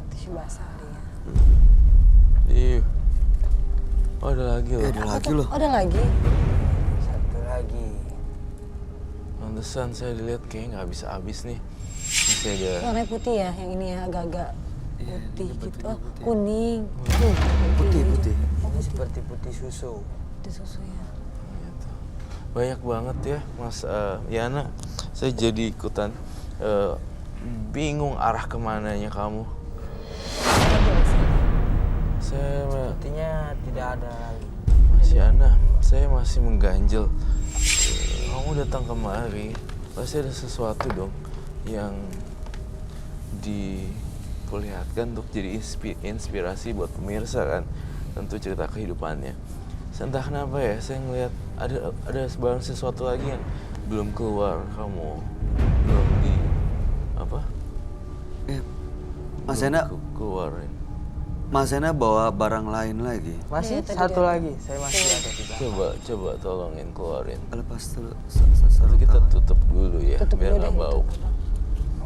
Tisu basah kali ya. Iya. Oh, ada lagi loh. Ada lagi loh. Oh, ada lagi? Satu lagi. Pantesan saya dilihat kayaknya nggak habis-habis nih. Masih ada. Warnanya putih ya, yang ini ya agak-agak putih gitu. Oh, kuning. Putih. Ini seperti putih susu. Putih susu ya. Gitu. Banyak banget ya, Mas Yana. Saya jadi ikutan bingung arah kemananya kamu. Saya Sepertinya tidak ada lagi. Mas Yana, saya masih mengganjel. Kamu datang kemari, pasti ada sesuatu dong yang diperlihatkan untuk jadi inspirasi buat pemirsa kan. Tentu cerita kehidupannya. Entah kenapa ya, saya ngeliat ada sebarang sesuatu lagi yang belum keluar. Kamu belum di apa? Mas Belum Yana, keluarin. Mas Yana bawa barang lain lagi. Masih Iya, tadi satu dia- lagi. Saya masih ada di belakang. Coba tolongin keluarin. Lepas dulu Nanti sarung kita tangan. tutup dulu ya, Tutup biar dulu nggak deh. bau.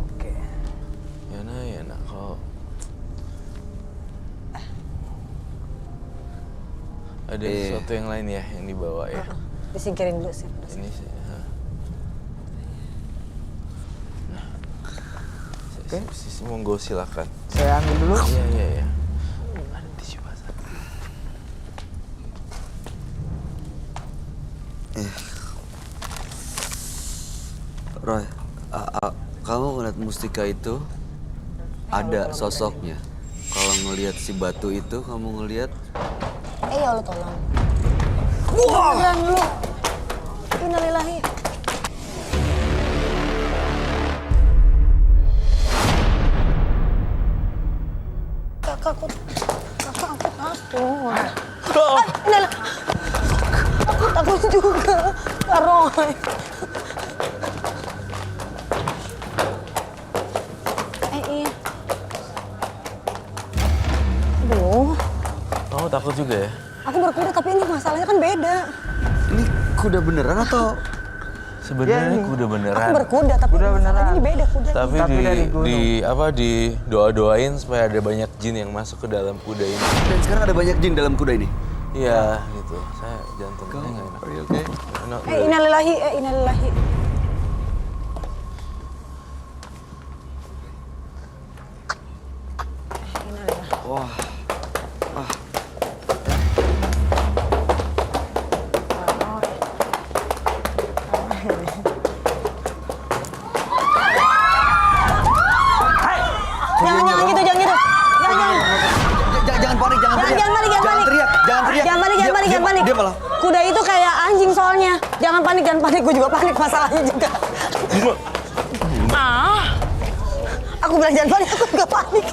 Oke. Yana, kalau ada sesuatu yang lain ya yang dibawa ya. Disingkirin dulu sih. Ini sih. Sisi monggo silakan. Saya ambil dulu. Iya. Ada tisu basah. Roy, kamu ngeliat mustika itu ada sosoknya. Kalau ngelihat si batu itu, kamu ngelihat Ya Allah tolong. Wah! Lu. Innalillahi. Kakak aku takut. Innalillahi. Aku takut juga. Kak Roy. Iya. Aduh. Kamu takut juga ya? Aku berkuda tapi ini masalahnya kan beda. ini kuda beneran atau Sebenarnya ini. kuda Aku beneran. berkuda tapi Kuda masalahnya beneran. ini beda kuda. Tapi Tapi dari gunung. di doa-doain supaya ada banyak jin yang masuk ke dalam kuda ini. dan sekarang ada banyak jin dalam kuda ini? Iya, gitu. Saya jantungnya nggak enak. Are you okay? Enak, Innalillahi, innalillahi. Innalillahi. Wah, Jangan gitu, jangan gitu. jangan panik, jangan teriak. Jangan panik, jangan panik. teriak, jangan teriak. Jangan panik, jangan panik, jangan panik. Dia malah. Kuda itu kayak anjing soalnya. Jangan panik, jangan panik. Gue juga panik masalahnya juga. Aku bilang jangan panik, aku nggak panik.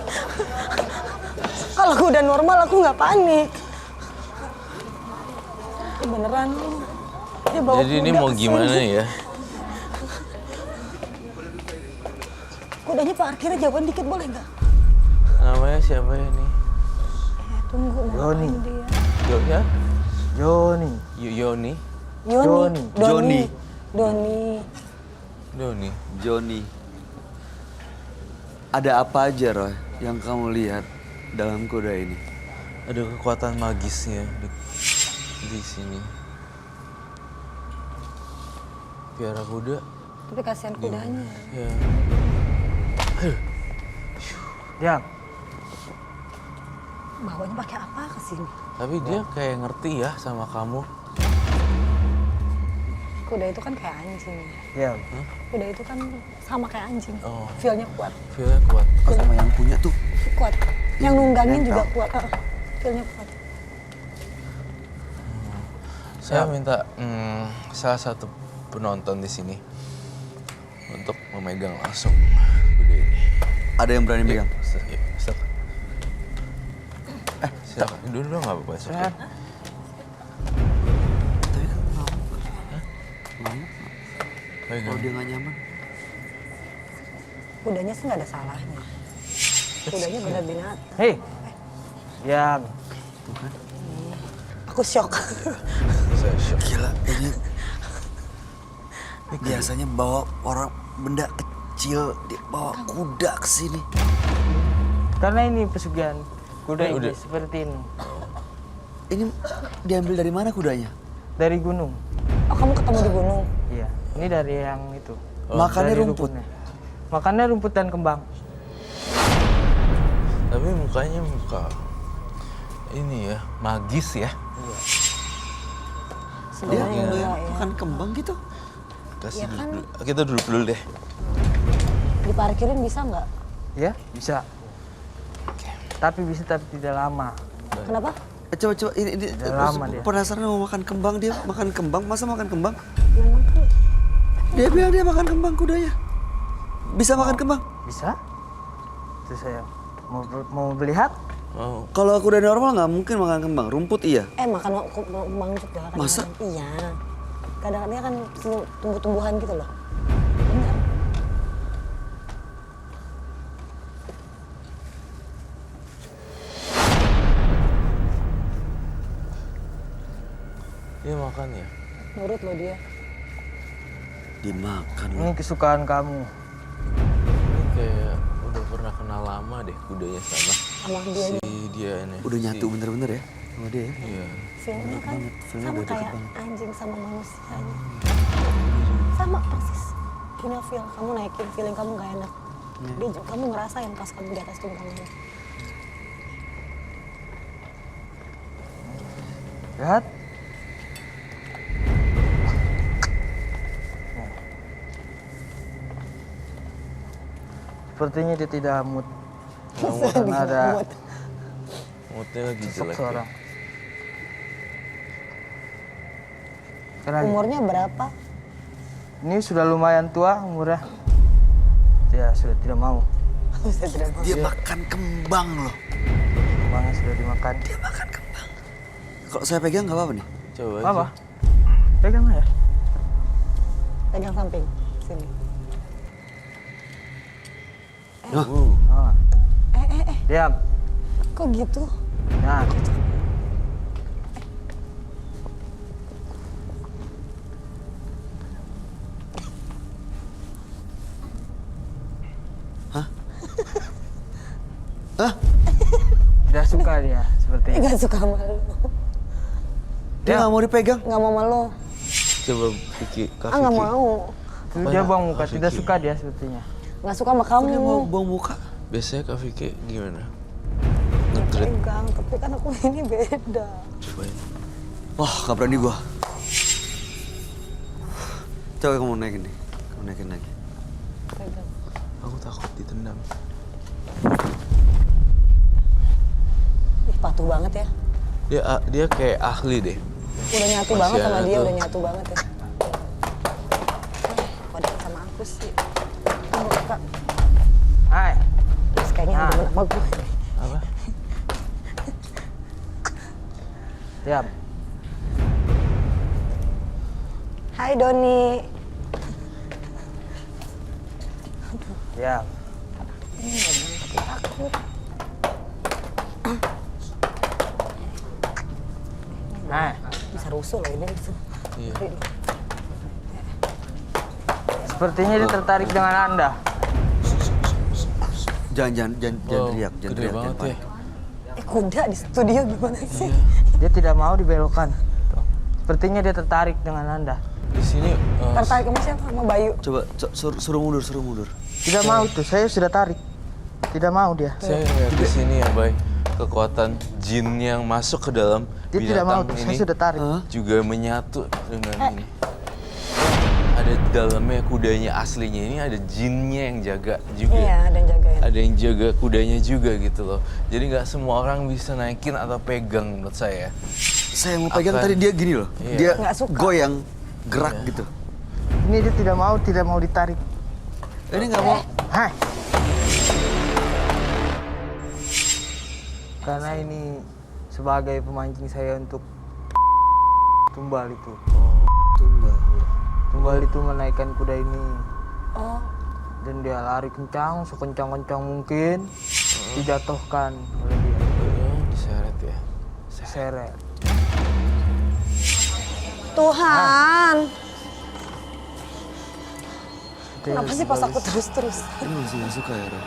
Kalau kuda normal aku nggak panik. Ini beneran. Dia bawa Jadi ini kuda mau kesini. gimana ya? Kudanya parkirnya jauhan dikit boleh nggak? Namanya siapa ya ini? Tunggu, mau Yoni. ngapain dia? Ya? Joni. Yoni? Yoni. Joni. Doni. Doni. Joni. Ada apa aja, Roy, yang kamu lihat dalam kuda ini? Ada kekuatan magisnya di sini. Piara kuda. Tapi kasihan kudanya. Ya. Diam. Bawanya pakai apa ke sini? Tapi dia kayak ngerti ya sama kamu. Kuda itu kan kayak anjing. Diam. Kuda itu kan sama kayak anjing. Oh. Feel-nya kuat. Feel-nya kuat. Oh, sama yang punya tuh. Kuat. Yang nunggangin juga Nempel. kuat. Feel-nya kuat. Saya minta salah satu penonton di sini untuk memegang langsung kuda ini. Ada yang berani pegang? Silakan. Silakan. Dulu nggak apa-apa. Sehat. Tapi kan mau. Pegang. Kalau dia nggak nyaman. Kudanya sih nggak ada salahnya. Kudanya benar binatang. Hei. Diam. Aku shock. Saya Syok. Gila, ini biasanya bawa orang benda kecil, dia bawa kuda ke sini. Karena ini pesugihan kuda Oh, ini udah. seperti ini. Ini diambil dari mana kudanya? Dari gunung. Oh, kamu ketemu di gunung? Iya, ini dari yang itu. Makannya Dari rumput. rukunnya. Makannya rumput dan kembang. Tapi mukanya muka ini ya, magis ya. Dia Sebenarnya enggak ya. makan kembang gitu. Kasih Ya kan? dulu. Kita duduk dulu deh. Diparkirin bisa nggak? Ya, bisa. Tapi bisa tapi tidak lama. Kenapa? Coba ini Udah lama dia. penasaran mau makan kembang, dia makan kembang, masa makan kembang? Memang kan Dia bilang dia makan kembang kudanya. Bisa makan kembang? Bisa? Itu saya mau melihat. Mau. Kalau kuda normal nggak mungkin makan kembang, rumput iya. makan kembang juga kadang-kadang. Masa? Iya. Kadang-kadang kan tumbuh-tumbuhan gitu loh. Benar. Dia makan ya. Nurut loh dia. Dimakan loh. Ini kesukaan kamu. Ini kayak udah pernah kenal lama deh kudanya sama Sama dia si dia ini. Udah nyatu bener-bener ya sama dia ya. Iya. filmnya kan filmnya sama udah deket kayak banget. anjing sama manusianya. Sama persis. Punya feel, kamu naikin feeling kamu gak enak. Dia juga, kamu ngerasain pas kamu di atas tunggangannya. Lihat. Sepertinya dia tidak mood. Karena ada Moodnya lagi sosok jelek. Ya. seorang. Karena Umurnya berapa? ini sudah lumayan tua umurnya. Ya sudah tidak mau. Saya tidak mau. Dia makan kembang loh. Kembangnya sudah dimakan. Dia makan kembang. Kalau saya pegang nggak apa-apa nih? Coba aja. Apa? Pegang ya. Pegang samping, sini. Ah. Diam. Kok gitu? Nah. Hah? Tidak suka dia sepertinya. Gak suka sama lu. Dia nggak mau dipegang? Gak mau sama lu. Coba Vicky, Kak Ah gak Vicky. mau. Dia buang muka, Kak tidak Vicky. suka dia sepertinya. Gak suka sama kamu. Dia mau buang muka. Biasanya Kak Vicky gimana? Nge-treat. Pegang, tapi kan aku ini beda. Cobain. Wah, nggak berani gua. Coba kamu naikin nih. Kamu naikin lagi. Pegang. Aku takut ditendang. Ih, patuh banget ya. Dia kayak ahli deh. Udah nyatu Masih banget sama ada dia, tuh. udah nyatu banget ya. Kok deket sama aku sih? Tunggu, Kak. Hai. Terus kayaknya Ah. udah sama gue. Apa? Diam. Hai Doni. Diam. Ini nggak bilang tapi takut. Hai. Bisa rusuh loh ini. Iya. Sepertinya dia tertarik dengan Anda. Jangan Wow, teriak, jangan gede teriak, banget jangan ya. panik. Kuda di studio gimana sih? Dia tidak mau dibelokkan. Tuh. Sepertinya dia tertarik dengan Anda. Di sini Tertarik sama siapa? Sama Bayu. Coba suruh mundur. Tidak mau tuh, saya sudah tarik. Tidak mau dia. saya lihat di sini ya, Bay. Kekuatan jin yang masuk ke dalam Dia tidak mau binatang tuh, ini saya sudah tarik. juga menyatu dengan ini. Ada di dalamnya kudanya aslinya ini ada jinnya yang jaga juga. Iya, dan jagain. Ada yang jaga kudanya juga gitu loh. Jadi nggak semua orang bisa naikin atau pegang menurut saya. Saya mau pegang Akan- tadi dia gini loh. Iya. Dia Nggak suka. goyang, gerak gitu. Ini dia tidak mau ditarik. Ini nggak mau. Hai. Karena ini sebagai pemancing saya untuk tumbal itu. Tumbal. Tumbal itu menaikkan kuda ini. Oh, Dan dia lari kencang, sekencang-kencang mungkin. Dijatuhkan oleh dia. Diseret ya. Seret. Tuhan. Kenapa sih pas aku terus-terus? Ini masih nggak suka ya, Roy?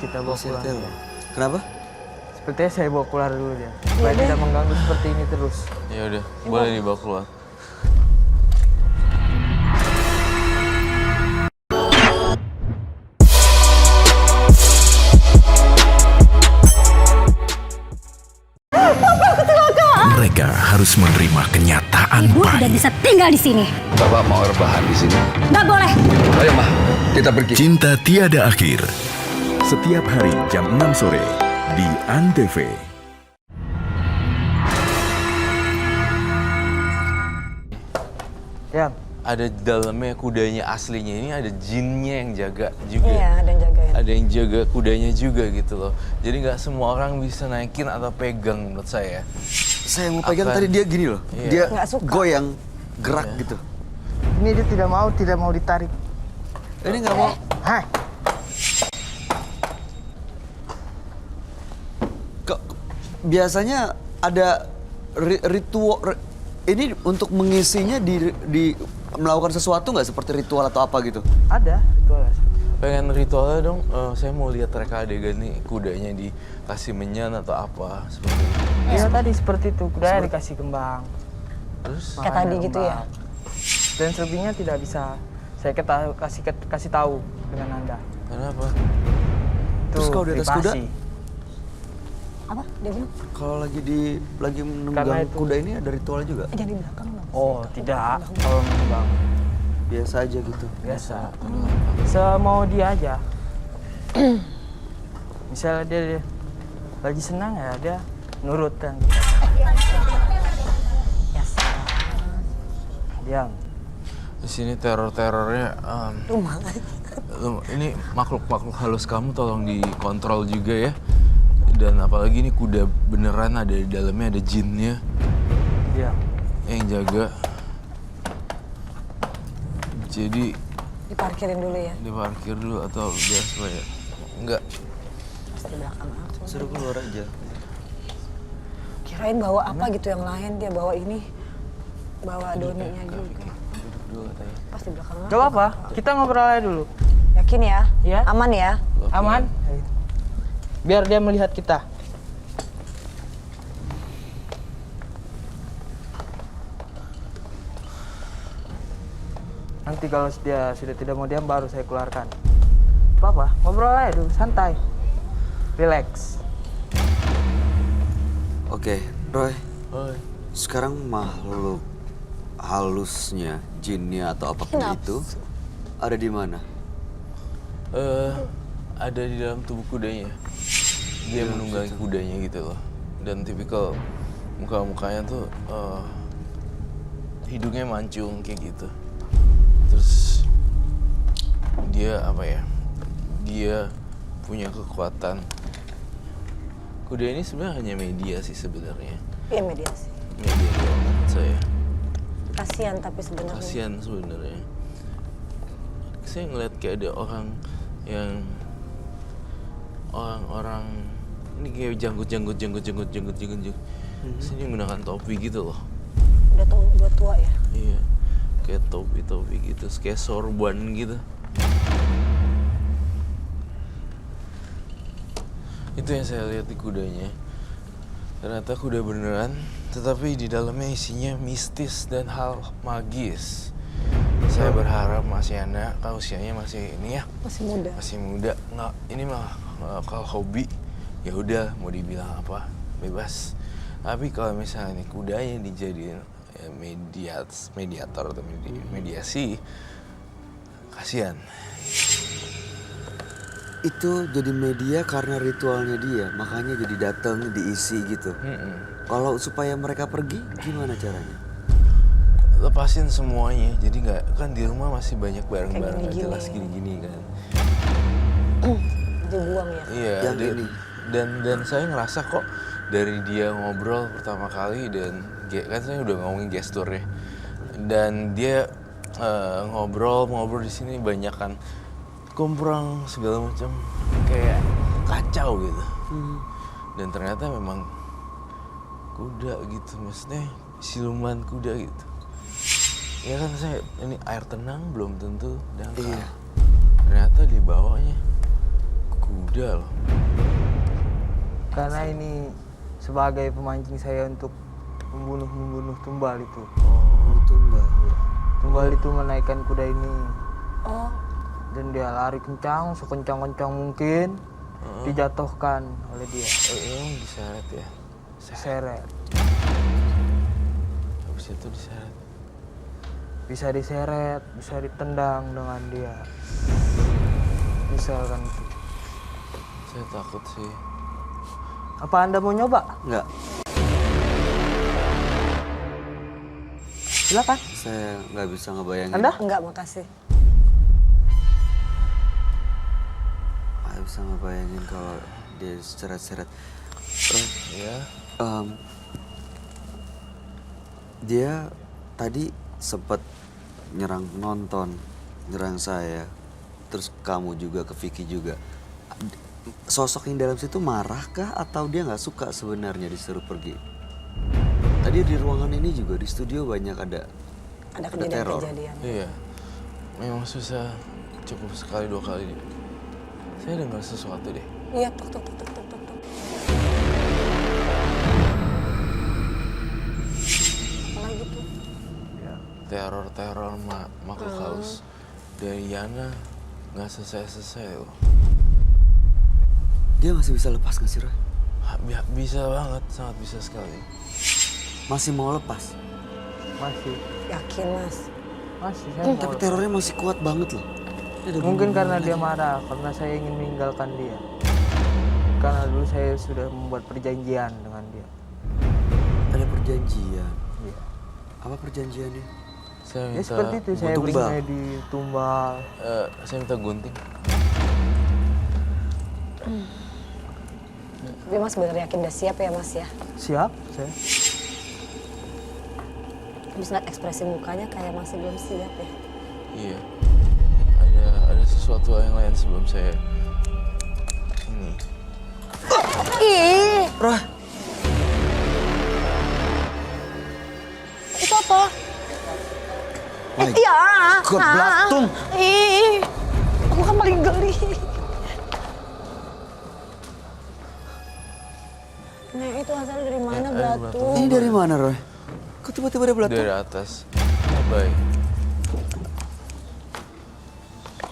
Kita bawa Masih pulang. hati-hati. Kenapa? Sepertinya saya bawa keluar dulu dia. Supaya tidak mengganggu seperti ini terus. Ya udah, boleh dibawa keluar. Mereka harus menerima kenyataan Ibu tidak pahit. bisa tinggal di sini. Bapak mau rebahan di sini. Nggak boleh. Ayo, Mah, kita pergi. Cinta tiada akhir. Setiap hari jam 6 sore di ANTV. Ya, Ada di dalamnya kudanya aslinya ini ada jinnya yang jaga juga. Iya, dan jagain. Ada yang jaga kudanya juga gitu loh. Jadi nggak semua orang bisa naikin atau pegang menurut saya. Saya mau pegang Akan- tadi dia gini loh. Iya. Dia Nggak suka. goyang, gerak gitu. ini dia tidak mau ditarik. Ini nggak mau. Hai, Biasanya ada ritual. Ini untuk mengisinya di melakukan sesuatu nggak seperti ritual atau apa gitu? ada ritualnya. Pengen ritualnya dong, saya mau lihat reka adegan nih kudanya dikasih menyan atau apa seperti itu. Iya tadi seperti itu, kudanya dikasih kembang. Terus Kayak tadi gitu ya. Dan selebihnya tidak bisa saya kasih tahu dengan Anda. kenapa? Terus kalau di atas kuda? privasi. Apa? Dia bilang, Kalau lagi Karena menunggang itu- kuda ini ada ritual juga? jangan di belakang dong. Oh, tidak. Kalau menunggang Biasa aja gitu. biasa. Semau dia aja. Misalnya dia lagi senang ya dia nurut kan. Biasa. Diam. Di sini teror-terornya ini makhluk-makhluk halus kamu tolong dikontrol juga ya. Dan apalagi ini kuda beneran ada di dalamnya ada jinnya Diam. yang jaga. Jadi Diparkirin dulu ya. diparkir dulu atau biar supaya enggak. Pas di belakang aku. Suruh keluar aja. Kirain bawa apa gitu yang lain, dia bawa ini. Bawa doninya juga. Duduk dulu katanya. Pas di belakang Gak apa-apa, kita ngobrol aja dulu. Yakin ya? Iya. Aman ya? Aman? Biar dia melihat kita. Nanti kalau dia sudah tidak mau diam baru saya keluarkan. Apa-apa, ngobrol aja dulu, santai. Relax. Oke, Roy. Oi. Sekarang makhluk halusnya, jinnya atau apapun itu ada di mana? Ada di dalam tubuh kudanya. Dia menunggangi kudanya gitu loh. Dan tipikal muka-mukanya tuh hidungnya mancung kayak gitu. Terus dia apa ya? Dia punya kekuatan. Kuda ini sebenarnya hanya media sih sebenarnya. Iya mediasi. Media doang menurut saya. Kasihan tapi sebenarnya. Kasihan sebenarnya. Saya ngeliat kayak ada orang yang orang-orang ini kayak janggut. Terus ini menggunakan topi gitu loh. Udah tua ya. Iya. Kayak topi gitu, terus kayak sorban gitu. Itu yang saya lihat di kudanya. Ternyata kuda beneran, tetapi di dalamnya isinya mistis dan hal magis. Saya berharap Mas Yana, kan usianya masih ini ya, Masih muda. masih muda. Nggak, ini mah kalau hobi, ya udah mau dibilang apa, bebas. Tapi kalau misalnya nih kudanya dijadiin mediator atau mediasi, kasihan. Itu jadi media karena ritualnya dia, makanya jadi datang diisi gitu. Kalau supaya mereka pergi, gimana caranya? Lepasin semuanya, jadi nggak, kan di rumah masih banyak barang-barang nggak gini-gini. jelas gini-gini kan. Dibuang ya. Iya, Yang ini. dan saya ngerasa kok dari dia ngobrol pertama kali dan kan saya udah ngomongin gesturnya, dan dia ngobrol di sini banyak kan kumprang segala macam kayak kacau gitu. Dan ternyata memang kuda gitu, maksudnya siluman kuda gitu. Ya kan saya, ini air tenang belum tentu dangkal. Iya. Ternyata di bawahnya kuda loh. Karena ini sebagai pemancing saya untuk membunuh tumbal itu. Oh, tumbal. Tumbal itu menaikkan kuda ini Oh, dan dia lari kencang, sekencang-kencang mungkin, dijatuhkan oleh dia. Emang diseret ya? Seret. Habis itu diseret. Bisa diseret, bisa ditendang dengan dia. Misalkan itu. Saya takut sih. Apa Anda mau nyoba? Enggak, Silakan. saya nggak bisa ngebayangin. Anda? enggak, makasih. Nggak bisa ngebayangin kalau dia seret-seret. Ya. Dia tadi sempat nyerang penonton, nyerang saya, terus kamu juga, ke Vicky juga. Sosok yang dalam situ marahkah atau dia nggak suka sebenarnya disuruh pergi? Tadi di ruangan ini juga di studio banyak ada teror. Kejadian-kejadian. Iya. Memang susah, cukup sekali 2 kali. Saya dengar sesuatu deh. Iya, tuk tuk tuk tuk tuk tuk. Apalagi tuh? Teror-teror makhluk halus dari Yana nggak selesai-selesai loh. Dia masih bisa lepas nggak sih, Roy? Bisa banget, sangat bisa sekali. Masih mau lepas? Masih. Yakin, Mas? Masih saya mau Tapi lepas. terornya masih kuat banget loh. Dia ada Mungkin bunyi-bunyi karena lagi. dia marah, karena saya ingin meninggalkan dia. Karena dulu saya sudah membuat perjanjian dengan dia. Ada perjanjian. Iya. Apa perjanjiannya? Saya Ya minta, seperti itu, saya beri tumbal. di tumbal. saya minta gunting. Tapi Mas bener yakin udah siap ya, Mas ya? Siap, saya. Habis lihat ekspresi mukanya kayak masih belum siap ya. Iya. Ada sesuatu yang lain sebelum saya ini. Ih, Roy, itu apa? my Iya. God, belatung. Ih, aku kan paling geli. Nah itu asalnya dari mana air belatung? Ini dari mana, Roy? Kok tiba-tiba ada belatung? Dari atas. Baik.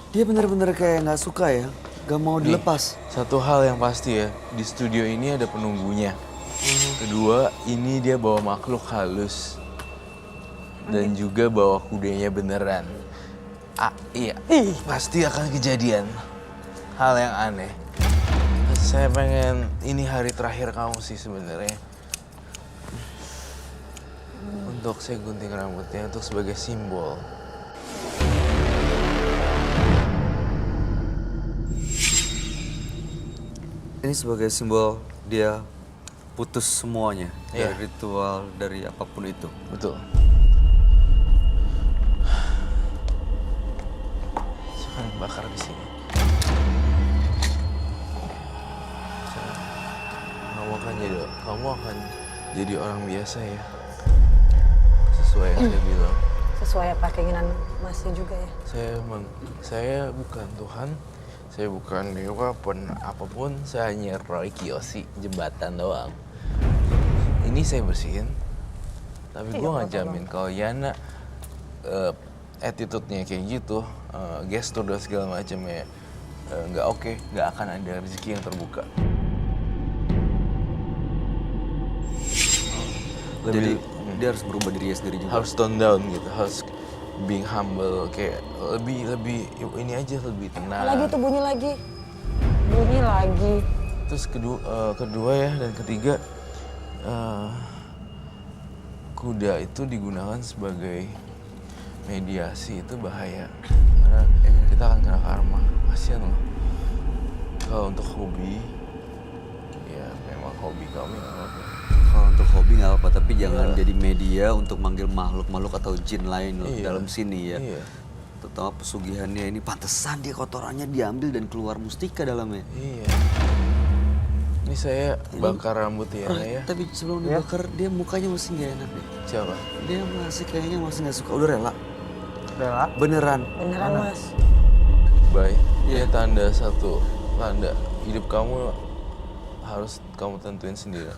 Dia bener-bener kayak nggak suka ya, nggak mau Nih, dilepas. satu hal yang pasti ya, di studio ini ada penunggunya. Kedua, ini dia bawa makhluk halus. Dan juga bawa kudanya beneran. Iya, pasti akan kejadian hal yang aneh. Saya pengen, ini hari terakhir kamu sih sebenarnya. Untuk saya gunting rambutnya, untuk sebagai simbol. Ini sebagai simbol dia putus semuanya Iya. dari ritual, dari apapun itu. Betul. Jangan bakar di sini. Kamu akan jadi orang biasa ya. Sesuai yang saya bilang. Sesuai apa keinginan Masnya juga ya? Saya bukan Tuhan, saya bukan dewa pun apapun, saya hanya Roy Kiyoshi, jembatan doang. Ini saya bersihin, tapi gue nggak jamin kalau Yana attitude-nya kayak gitu, gestur dan segala macamnya nggak oke, nggak akan ada rezeki yang terbuka. Jadi dia harus berubah dirinya sendiri juga. Harus tone down gitu, harus being humble, kayak lebih ini aja, lebih tenang. Lagi tuh bunyi lagi. Bunyi lagi. Terus kedua ya dan ketiga, kuda itu digunakan sebagai mediasi, itu bahaya karena kita akan kena karma. Kasian loh. Kalau untuk hobi, ya memang hobi kami nggak apa-apa. Kalau untuk hobi nggak apa-apa, tapi jangan jadi media untuk manggil makhluk-makhluk atau jin lain loh dalam sini ya. Iya. Terutama pesugihannya ini, pantesan dia kotorannya diambil dan keluar mustika dalamnya. Iya. Ini saya bakar rambut ya, ya. Tapi sebelum dibakar dia mukanya masih nggak enak deh. Siapa? Dia masih kayaknya masih nggak suka. Udah rela? Rela? Beneran? Beneran mas. Baik. Ini tanda satu tanda hidup kamu harus kamu tentuin sendiri.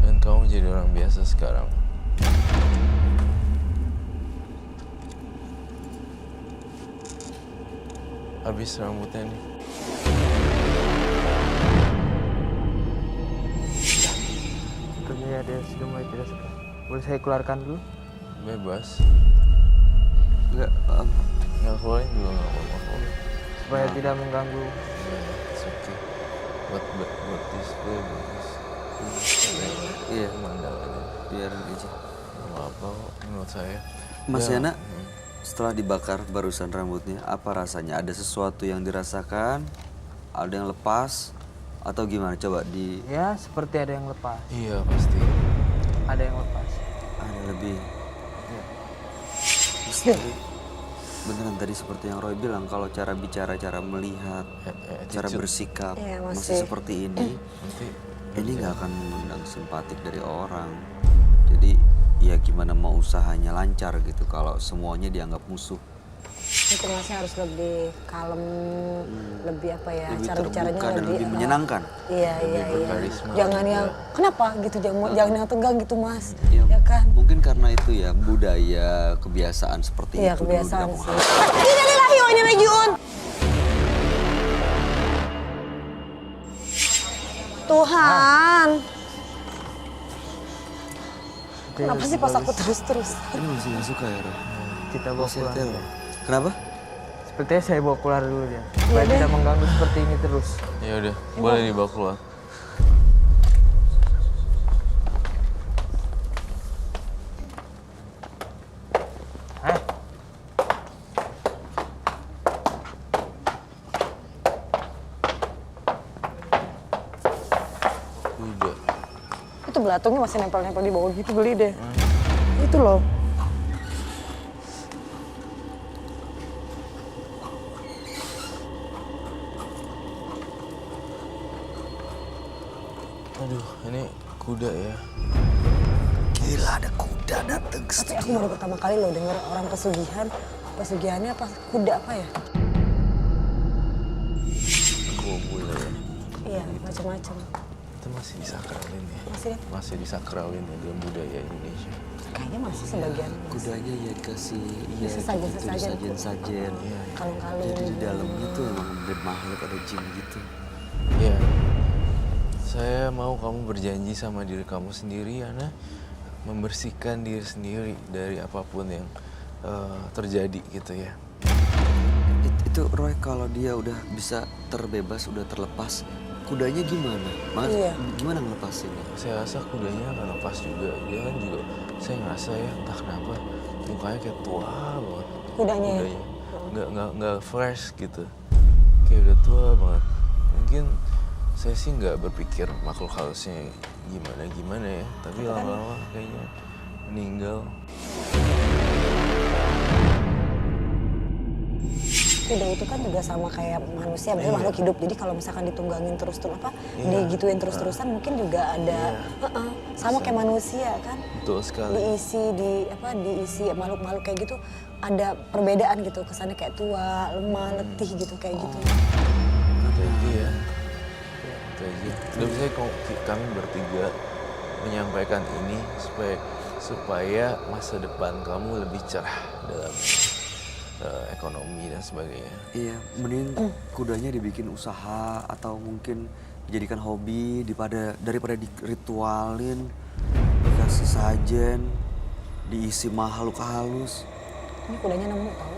Dan kamu jadi orang biasa sekarang. Habis rambutnya nih. Sepertinya dia sudah mulai tidak suka. Boleh saya keluarkan dulu? Bebas. Enggak. Nggak keluarin juga nggak apa-apa. Supaya tidak mengganggu. It's okay. Buat display bagus. Iya. Pemandangannya. Biarin aja. Nggak apa kok menurut saya. Mas Ya, Yana, setelah dibakar barusan rambutnya, apa rasanya? Ada sesuatu yang dirasakan? Ada yang lepas? Atau gimana? Coba di... Ya, seperti ada yang lepas. Iya pasti. Ada yang lepas. Ada lebih. Ya. Beneran tadi seperti yang Roy bilang, kalau cara bicara, cara melihat, cara Attitude. bersikap Iya, masih masih. seperti ini, Nanti ini nggak akan mengundang simpatik dari orang. Jadi ya gimana mau usahanya lancar gitu kalau semuanya dianggap musuh. Mungkin masnya harus lebih kalem, lebih apa ya, Lebih cara bicaranya terbuka dan lebih ah, menyenangkan. Iya, iya, iya. berkarisma. Jangan yang, kenapa gitu, jangan yang tegang gitu mas. Ya, Ya kan? Mungkin karena itu ya budaya, kebiasaan seperti Iya, itu dulu di kebiasaan kampung sih. halaman. Innalillahi wa inna ilaihi raji'un. Tuhan. Kenapa sih pas aku terus-terus? Ini masih nggak suka ya, Roy? Kita bawa Masih pulang. hati ya? Kenapa? Sepertinya saya bawa keluar dulu dia. Supaya tidak mengganggu seperti ini terus. ya udah boleh dibawa keluar. Eh, Udah. Itu belatungnya masih nempel-nempel di bawah gitu, beli deh. Itu loh. Aduh ini kuda ya. Gila ada kuda dateng. Tapi aku baru pertama kali loh denger orang pesugihan. Pesugihannya apa? Kuda apa ya? Kobul ya. Iya, macam-macam. Itu masih disakralin ya. Masih deh. Masih disakralin ya dalam budaya Indonesia. Kayaknya masih sebagian. Kudanya ya dikasih ya Sesajen-sesajen. sajen. Kalung-kalung. Jadi di dalamnya tuh emang ada makhluk, ada jin gitu. Ya. Saya mau kamu berjanji sama diri kamu sendiri, Yana, membersihkan diri sendiri dari apapun yang terjadi gitu ya. Itu Roy kalau dia udah bisa terbebas, udah terlepas, kudanya gimana? Mas, Iya. gimana ngelepasinnya? Saya rasa kudanya akan lepas juga. Dia kan juga, saya ngerasa ya entah kenapa mukanya kayak tua banget. Kudanya ya? Nggak fresh gitu. Kayak udah tua banget. Mungkin saya sih nggak berpikir makhluk halusnya gimana ya. Tapi lama-lama kayaknya meninggal. Kuda itu kan juga sama kayak manusia, berarti makhluk hidup. Jadi kalau misalkan ditunggangin terus-terus digituin terus-terusan mungkin juga ada sama kayak manusia kan. Betul sekali. Diisi makhluk-makhluk kayak gitu ada perbedaan gitu, kesannya kayak tua, lemah, letih gitu kayak gitu. Itu aja ya. Itu aja. Udah bisa kami bertiga menyampaikan ini supaya masa depan kamu lebih cerah dalam ekonomi dan sebagainya. Iya, mending kudanya dibikin usaha atau mungkin dijadikan hobi daripada diritualin, dikasih sajen, diisi makhluk halus. Ini kudanya nemu tahu.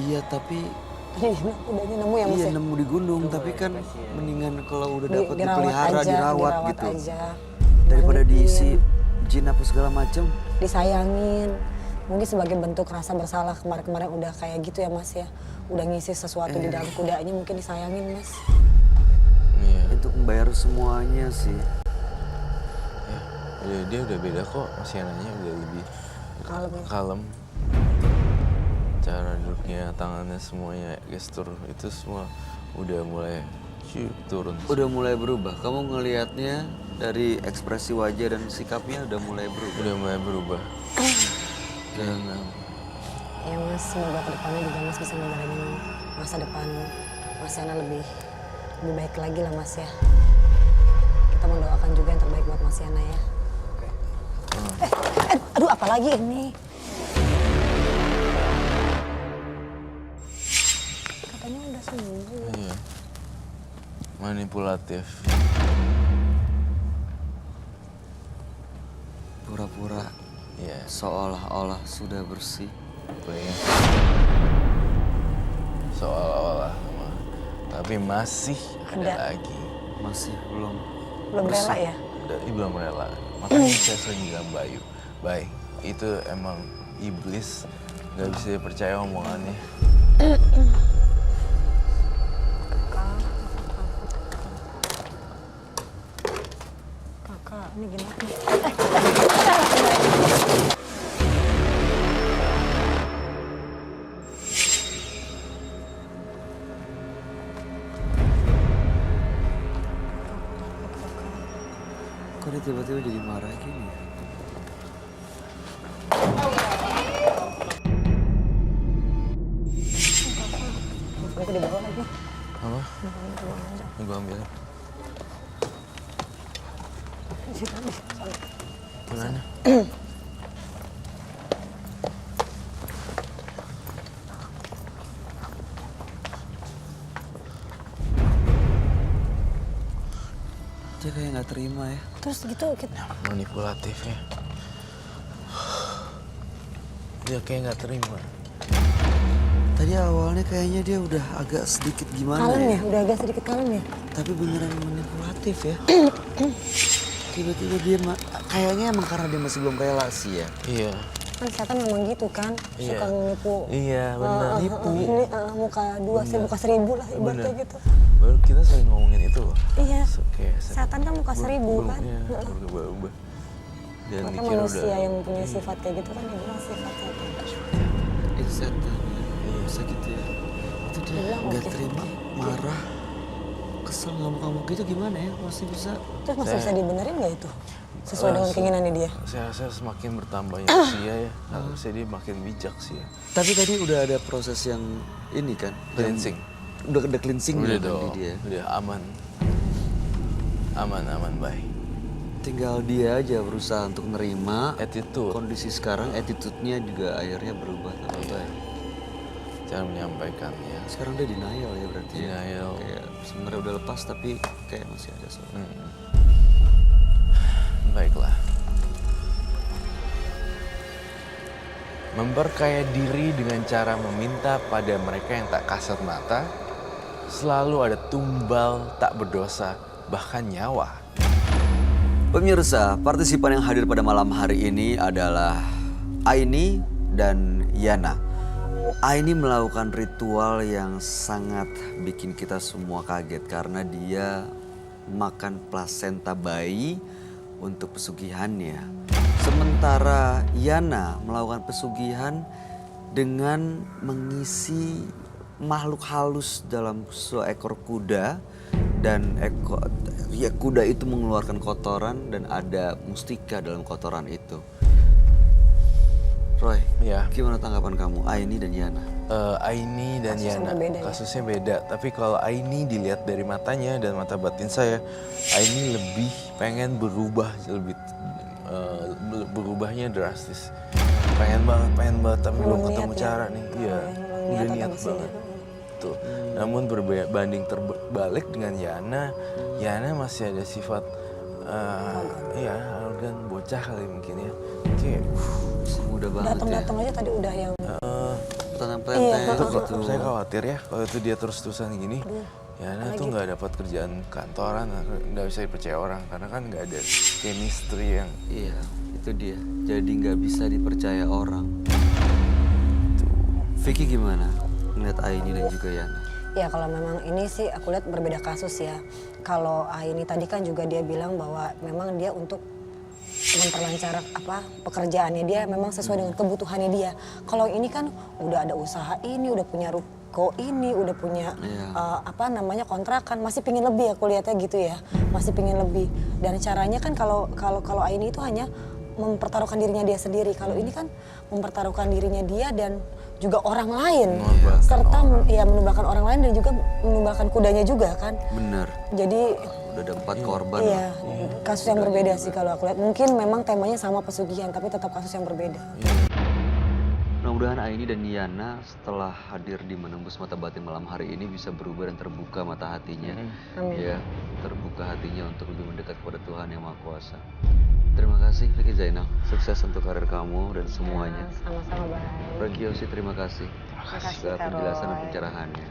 Iya, tapi Kudanya nemu ya mas iya ya? nemu di gunung, tapi kan mendingan kalau udah dapat Dirawat dipelihara, aja, dirawat dirawat gitu. aja. Daripada Dimandiin, diisi jin apa segala macem. disayangin. Mungkin sebagai bentuk rasa bersalah kemarin-kemarin udah kayak gitu ya mas ya. Udah ngisi sesuatu di dalam kudanya mungkin disayangin mas. Iya. Itu membayar semuanya sih. Ya, dia udah beda kok. Mas Yananya udah lebih Kalem ya. kalem. cara duduknya, tangannya semuanya, gestur itu semua udah mulai turun. Udah mulai berubah. Kamu ngelihatnya dari ekspresi wajah dan sikapnya udah mulai berubah. Udah mulai berubah. Dan Ya Mas, semoga kedepannya juga Mas bisa menjalani masa depan Mas Yana lebih baik lagi lah Mas ya. Kita mendoakan juga yang terbaik buat Mas Yana ya. Aduh apalagi ini. Katanya udah sembuh. iya, manipulatif. Pura-pura Iya, seolah-olah sudah bersih. playing. Seolah-olah, tapi masih ada Ada. lagi. Masih belum. Belum rela ya? Belum rela. Makanya saya sering bilang Bayu, Bay, itu emang iblis, nggak bisa dipercaya omongannya. Kakak, ini gimana? Kok dia tiba-tiba jadi marah gini ya? Aku di bawah lagi. Apa? Ini gua ambil. Gimana? Dia kayak nggak terima ya. Terus gitu kita Manipulatif ya. Dia kayak nggak terima. Tadi awalnya kayaknya dia udah agak sedikit gimana kalem ya. ya, udah agak sedikit kalem ya. Tapi beneran manipulatif ya. Tiba-tiba dia kayaknya emang karena dia masih belum rela sih ya. Iya. Kan setan memang gitu kan, Iya. suka menipu. Iya, benar. Nipu. Ini muka 2 muka 1000 lah ibaratnya Bener. gitu. Baru kita sering ngomongin itu loh. Iya. Kayak Setan kan muka 1000 kan. Iya, berubah-ubah. Dan Maka mikir manusia udah. yang punya sifat kayak gitu kan dibilang sifat setan. Itu setan ya. Bisa gitu ya. Itu dia bilang nggak oke. terima, marah, kesel ngamuk-ngamuk gitu gimana ya? Masih bisa. Terus masih bisa dibenerin nggak itu? Sesuai dengan keinginannya dia. Saya rasa semakin bertambahnya usia ya, harusnya dia makin bijak sih ya. Tapi tadi udah ada proses yang ini kan? Cleansing. Udah ada cleansing Udah kan dong, di dia. udah aman. Aman, baik. Tinggal dia aja berusaha untuk nerima Attitude, kondisi sekarang, attitude-nya juga akhirnya berubah tambah baik. cara menyampaikannya. Sekarang dia denial ya berarti ya. Denial. Kayak sebenarnya udah lepas tapi kayak masih ada soal. Baiklah. Memperkaya diri dengan cara meminta pada mereka yang tak kasat mata, selalu ada tumbal tak berdosa, bahkan nyawa. Pemirsa, partisipan yang hadir pada malam hari ini adalah Aini dan Yana. Aini melakukan ritual yang sangat bikin kita semua kaget karena dia makan plasenta bayi untuk pesugihannya. Sementara Yana melakukan pesugihan dengan mengisi makhluk halus dalam seekor kuda dan kuda itu mengeluarkan kotoran dan ada mustika dalam kotoran itu. Roy, Ya. gimana tanggapan kamu Aini dan Yana? Aini dan Kasusnya Yana berbeda ya? kasusnya beda. Tapi kalau Aini dilihat dari matanya dan mata batin saya, Aini lebih pengen berubah, lebih berubahnya drastis. Pengen banget tapi belum Belum ketemu niat ya? cara nih. Iya, Belum udah niat niat atau kesini. banget. Tuh. Namun berbanding terbalik dengan Yana masih ada sifat iya arogan bocah kali mungkin ya. Kayak Mudah banget ya. Datang-datang aja tadi udah yang Pelenteng-pelenteng Iya, gitu. saya khawatir ya kalau itu dia terus-terusan gini. Yana tuh nggak dapat kerjaan kantoran, nggak bisa dipercaya orang karena kan nggak ada chemistry yang Iya, itu dia. Jadi nggak bisa dipercaya orang. Vicky gimana ngeliat Aini dan juga Yana? ya kalau memang ini sih aku lihat berbeda kasus ya. Kalau Aini tadi kan juga dia bilang bahwa memang dia untuk memperlancar pekerjaannya dia memang sesuai dengan kebutuhannya dia. Kalau ini kan udah ada usaha ini, udah punya ruko ini, udah punya kontrakan, masih pingin lebih, aku lihatnya gitu ya, masih pingin lebih. Dan caranya kan kalau Aini itu hanya mempertaruhkan dirinya dia sendiri. Kalau ini kan mempertaruhkan dirinya dia dan juga orang lain, serta menumbalkan orang lain dan juga menumbalkan kudanya juga kan. Bener. Jadi Udah ada 4 korban. iya, kasus yang berbeda sih kalau aku lihat. Mungkin memang temanya sama pesugihan, tapi tetap kasus yang berbeda. Mudah-mudahan Aini dan Yana setelah hadir di Menembus Mata Batin malam hari ini bisa berubah dan terbuka mata hatinya. Amin. Ya, terbuka hatinya untuk lebih mendekat kepada Tuhan Yang Maha Kuasa. Terima kasih Vicky Zainal, sukses untuk karir kamu dan semuanya. Sama-sama baik. Roy Kiyoshi, terima kasih Terima kasih, atas Kak penjelasan dan Roy. pencerahannya.